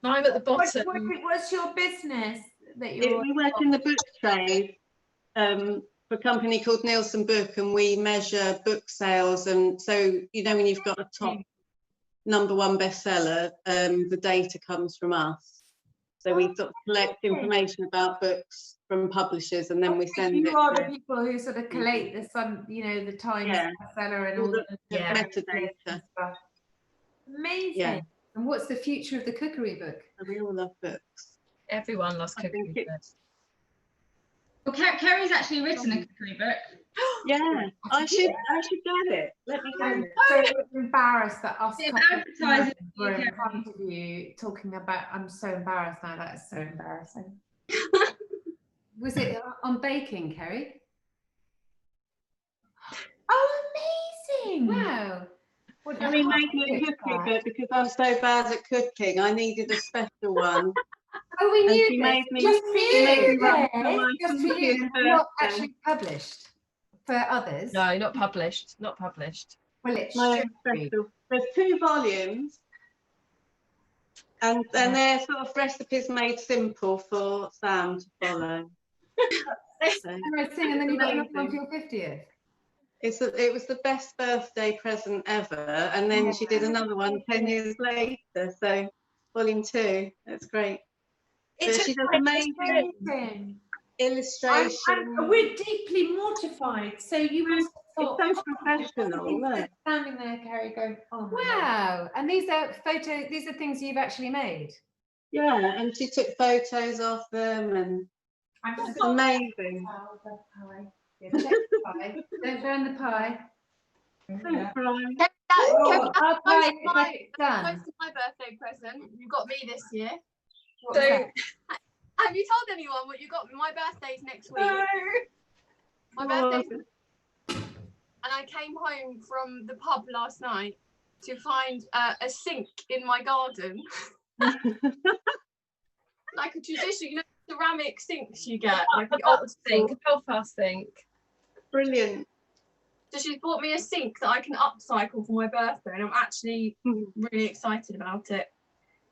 [SPEAKER 6] I'm at the bottom.
[SPEAKER 3] What's your business that
[SPEAKER 5] We
[SPEAKER 3] you're?
[SPEAKER 5] work in the book trade for a company called Nielsen Book, and we measure book sales. And so, you know, when you've got a top #1 bestseller, the data comes from us. So we sort of collect information about books from publishers, and then we send it.
[SPEAKER 3] You are the people who sort of collate the Times bestseller and all the
[SPEAKER 5] metadata.
[SPEAKER 3] stuff. Amazing.
[SPEAKER 5] Yeah.
[SPEAKER 2] And what's the future of the cookery book?
[SPEAKER 5] We all love books.
[SPEAKER 6] Everyone loves
[SPEAKER 5] I think
[SPEAKER 6] cooking.
[SPEAKER 5] it's-
[SPEAKER 4] Well, Kerry's actually written a cookery book.
[SPEAKER 5] Yeah, I should get it. Let me get
[SPEAKER 3] I'm
[SPEAKER 5] it.
[SPEAKER 3] so embarrassed that us
[SPEAKER 4] It's
[SPEAKER 3] couple of
[SPEAKER 4] advertising
[SPEAKER 3] women were in
[SPEAKER 4] UK.
[SPEAKER 3] front of you talking about. I'm so embarrassed now. That is so embarrassing.
[SPEAKER 2] Was it on baking, Kerry?
[SPEAKER 3] Oh, amazing!
[SPEAKER 2] Wow.
[SPEAKER 5] Kerry made me a cookery book because I'm so bad at cooking. I needed a special one.
[SPEAKER 2] Oh, we
[SPEAKER 5] And
[SPEAKER 2] knew
[SPEAKER 5] she
[SPEAKER 2] this.
[SPEAKER 5] made me.
[SPEAKER 3] Just
[SPEAKER 5] She made me
[SPEAKER 3] knew
[SPEAKER 5] run
[SPEAKER 3] this.
[SPEAKER 5] for my
[SPEAKER 2] Just for you,
[SPEAKER 5] 50th
[SPEAKER 2] not
[SPEAKER 5] birthday.
[SPEAKER 2] actually published for others.
[SPEAKER 6] No, not published. Not published.
[SPEAKER 2] Well, it
[SPEAKER 5] My
[SPEAKER 2] should be.
[SPEAKER 5] special. There's 2 volumes, and they're sort of recipes made simple for Sam to follow. So,
[SPEAKER 2] Interesting, and then you got another one for
[SPEAKER 5] amazing.
[SPEAKER 2] your 50th.
[SPEAKER 5] It was the best birthday present ever, and then she did another one 10 years later. So volume 2. That's great.
[SPEAKER 6] It
[SPEAKER 5] She does
[SPEAKER 6] took
[SPEAKER 5] amazing illustration.
[SPEAKER 3] We're deeply mortified. So you must have thought.
[SPEAKER 5] It's so professional. Look.
[SPEAKER 3] Standing there, Kerry, going, "Oh my God."
[SPEAKER 2] Wow. And these are things you've actually made.
[SPEAKER 5] Yeah, and she took photos of them, and
[SPEAKER 3] I'm just
[SPEAKER 5] it's
[SPEAKER 3] gonna
[SPEAKER 5] amazing.
[SPEAKER 3] tell the pie.
[SPEAKER 2] Yeah, check the pie. Don't burn the pie.
[SPEAKER 5] Thanks, Brian.
[SPEAKER 2] Oh, our pie is
[SPEAKER 7] Most
[SPEAKER 2] done.
[SPEAKER 7] of my birthday present you got me this year.
[SPEAKER 2] What was that?
[SPEAKER 7] Have you told anyone what you got me? My birthday's next week. My birthday's and I came home from the pub last night to find a sink in my garden. Like a traditional, you know, ceramic sinks you get, like the old
[SPEAKER 6] sink, a Belfast sink.
[SPEAKER 5] Brilliant.
[SPEAKER 7] So she's bought me a sink that I can upcycle for my birthday, and I'm actually really excited about it.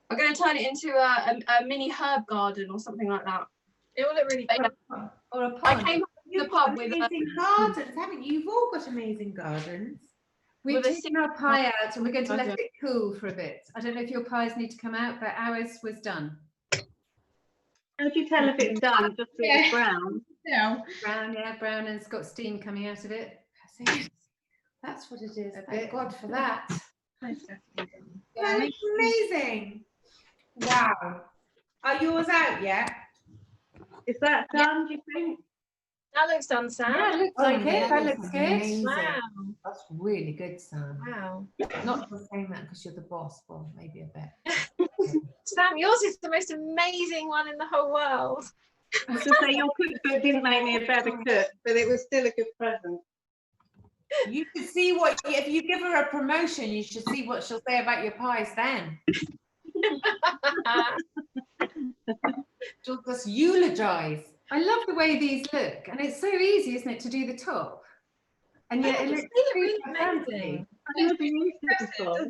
[SPEAKER 7] I'm going to turn it into a mini herb garden or something like that.
[SPEAKER 6] It will look really cool.
[SPEAKER 2] Or a
[SPEAKER 7] I
[SPEAKER 2] pond.
[SPEAKER 7] came home from
[SPEAKER 3] You've
[SPEAKER 7] the
[SPEAKER 3] got
[SPEAKER 7] pub with
[SPEAKER 3] amazing gardens, haven't you? You've all got amazing gardens.
[SPEAKER 2] We've
[SPEAKER 7] with a
[SPEAKER 2] taken our pie out and we're going to let
[SPEAKER 7] garden.
[SPEAKER 2] it cool for a bit. I don't know if your pies need to come out, but ours was done.
[SPEAKER 5] How do you tell if it's done? Just that it's brown.
[SPEAKER 4] Yeah.
[SPEAKER 2] Brown, yeah, brown, and it's got steam coming out of it.
[SPEAKER 3] That's what it is.
[SPEAKER 2] A
[SPEAKER 3] Thank
[SPEAKER 2] bit.
[SPEAKER 3] God for that.
[SPEAKER 6] That's definitely done.
[SPEAKER 3] That's amazing. Wow. Are yours out yet?
[SPEAKER 5] Is that done, do you think?
[SPEAKER 6] That looks done, Sam.
[SPEAKER 2] Yeah, it looks
[SPEAKER 1] Oh,
[SPEAKER 2] like
[SPEAKER 1] yeah,
[SPEAKER 2] it. That looks good.
[SPEAKER 1] amazing.
[SPEAKER 6] Wow.
[SPEAKER 1] That's really good, Sam.
[SPEAKER 6] Wow.
[SPEAKER 1] Not just saying that because you're the boss. Well, maybe a bit.
[SPEAKER 6] Sam, yours is the most amazing one in the whole world.
[SPEAKER 5] I was going to say, your cookbook didn't make me a better cook, but it was still a good present.
[SPEAKER 1] You should see what, if you give her a promotion, you should see what she'll say about your pies then. She'll just eulogize.
[SPEAKER 2] I love the way these look, and it's so easy, isn't it, to do the top? And yet it looks
[SPEAKER 6] really
[SPEAKER 2] super
[SPEAKER 6] amazing.
[SPEAKER 2] fancy.
[SPEAKER 5] I've never used it before.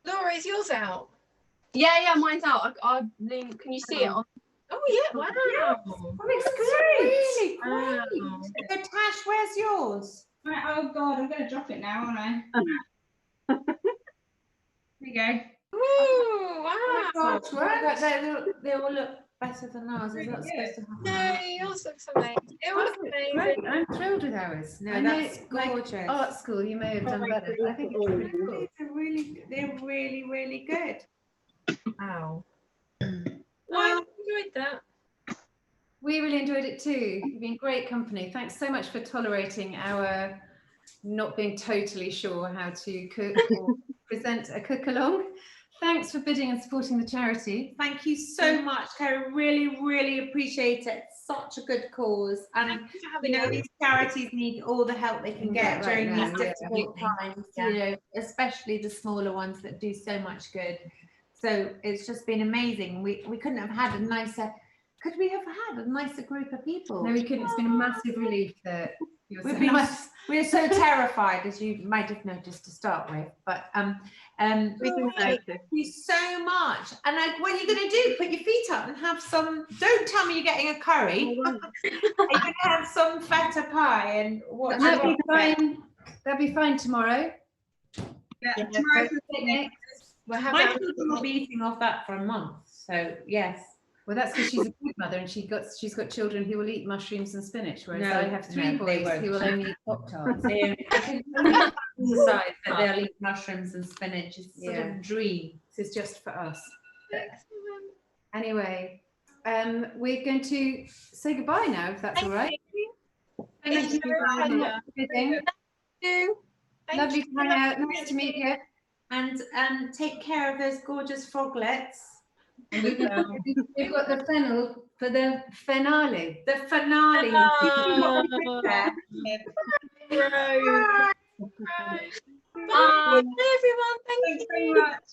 [SPEAKER 6] Laura, is yours out?
[SPEAKER 7] Yeah, mine's out. Can you see it on?
[SPEAKER 6] Oh yeah, wow.
[SPEAKER 1] That looks great. Really
[SPEAKER 6] Wow.
[SPEAKER 1] great. So Tash, where's yours?
[SPEAKER 4] Right, oh God, I'm going to drop it now, aren't I? There you go.
[SPEAKER 6] Ooh, wow.
[SPEAKER 1] Gosh, they all look better than ours. Is that supposed to happen?
[SPEAKER 6] No, yours looks amazing. It looks amazing.
[SPEAKER 2] Great, I'm thrilled with ours.
[SPEAKER 1] No,
[SPEAKER 2] I know,
[SPEAKER 1] that's
[SPEAKER 2] like,
[SPEAKER 1] gorgeous.
[SPEAKER 2] art school, you may have done better. I think it's really cool.
[SPEAKER 1] They're really good.
[SPEAKER 6] Wow.
[SPEAKER 1] Wow.
[SPEAKER 6] I enjoyed that.
[SPEAKER 2] We really enjoyed it too. You've been great company. Thanks so much for tolerating our not being totally sure how to cook or present a cook-along. Thanks for bidding and supporting the charity.
[SPEAKER 1] Thank you so much, Karen. Really appreciate it. Such a good cause. And
[SPEAKER 6] Thank you for having
[SPEAKER 1] you know,
[SPEAKER 6] us.
[SPEAKER 1] these charities need all the help they can get
[SPEAKER 2] Right
[SPEAKER 1] during
[SPEAKER 2] now,
[SPEAKER 1] these
[SPEAKER 2] yeah,
[SPEAKER 1] difficult times,
[SPEAKER 6] Yeah.
[SPEAKER 1] you know, especially the smaller ones that do so much good. So it's just been amazing. We couldn't have had a nicer, could we have had a nicer group of people?
[SPEAKER 2] No, we couldn't. It's been a massive relief that you're so
[SPEAKER 1] We've been,
[SPEAKER 2] nice.
[SPEAKER 1] we're so terrified, as you might have noticed to start with, but
[SPEAKER 5] We didn't notice.
[SPEAKER 1] thank you so much. And what are you going to do? Put your feet up and have some, don't tell me you're getting a curry. Are you going to have some feta pie and what?
[SPEAKER 2] That'll be fine. That'll be fine tomorrow.
[SPEAKER 4] Yeah,
[SPEAKER 1] Yeah,
[SPEAKER 4] tomorrow's the picnic.
[SPEAKER 6] We'll have
[SPEAKER 1] My
[SPEAKER 6] that.
[SPEAKER 1] children will be eating off that for a month, so yes.
[SPEAKER 2] Well, that's because she's a good mother and she's got children who will eat mushrooms and spinach, whereas
[SPEAKER 1] No,
[SPEAKER 2] I have three
[SPEAKER 1] no, they
[SPEAKER 2] boys
[SPEAKER 1] won't.
[SPEAKER 2] who will only eat Pop-Tarts.
[SPEAKER 1] They can decide that they'll eat mushrooms and spinach. It's sort of a dream.
[SPEAKER 2] This is just for us.
[SPEAKER 6] Excellent.
[SPEAKER 2] Anyway, we're going to say goodbye now, if that's all right.
[SPEAKER 6] Thank you very much.
[SPEAKER 2] Everything.
[SPEAKER 6] Thank
[SPEAKER 2] Lovely
[SPEAKER 6] you.
[SPEAKER 2] to hang out. Nice to meet you.
[SPEAKER 1] And take care of those gorgeous froglets.
[SPEAKER 2] And we've got the fennel for the finale.
[SPEAKER 1] The finale.
[SPEAKER 6] Oh.
[SPEAKER 1] There.
[SPEAKER 6] Bye, everyone. Thank you.
[SPEAKER 4] Thanks very much.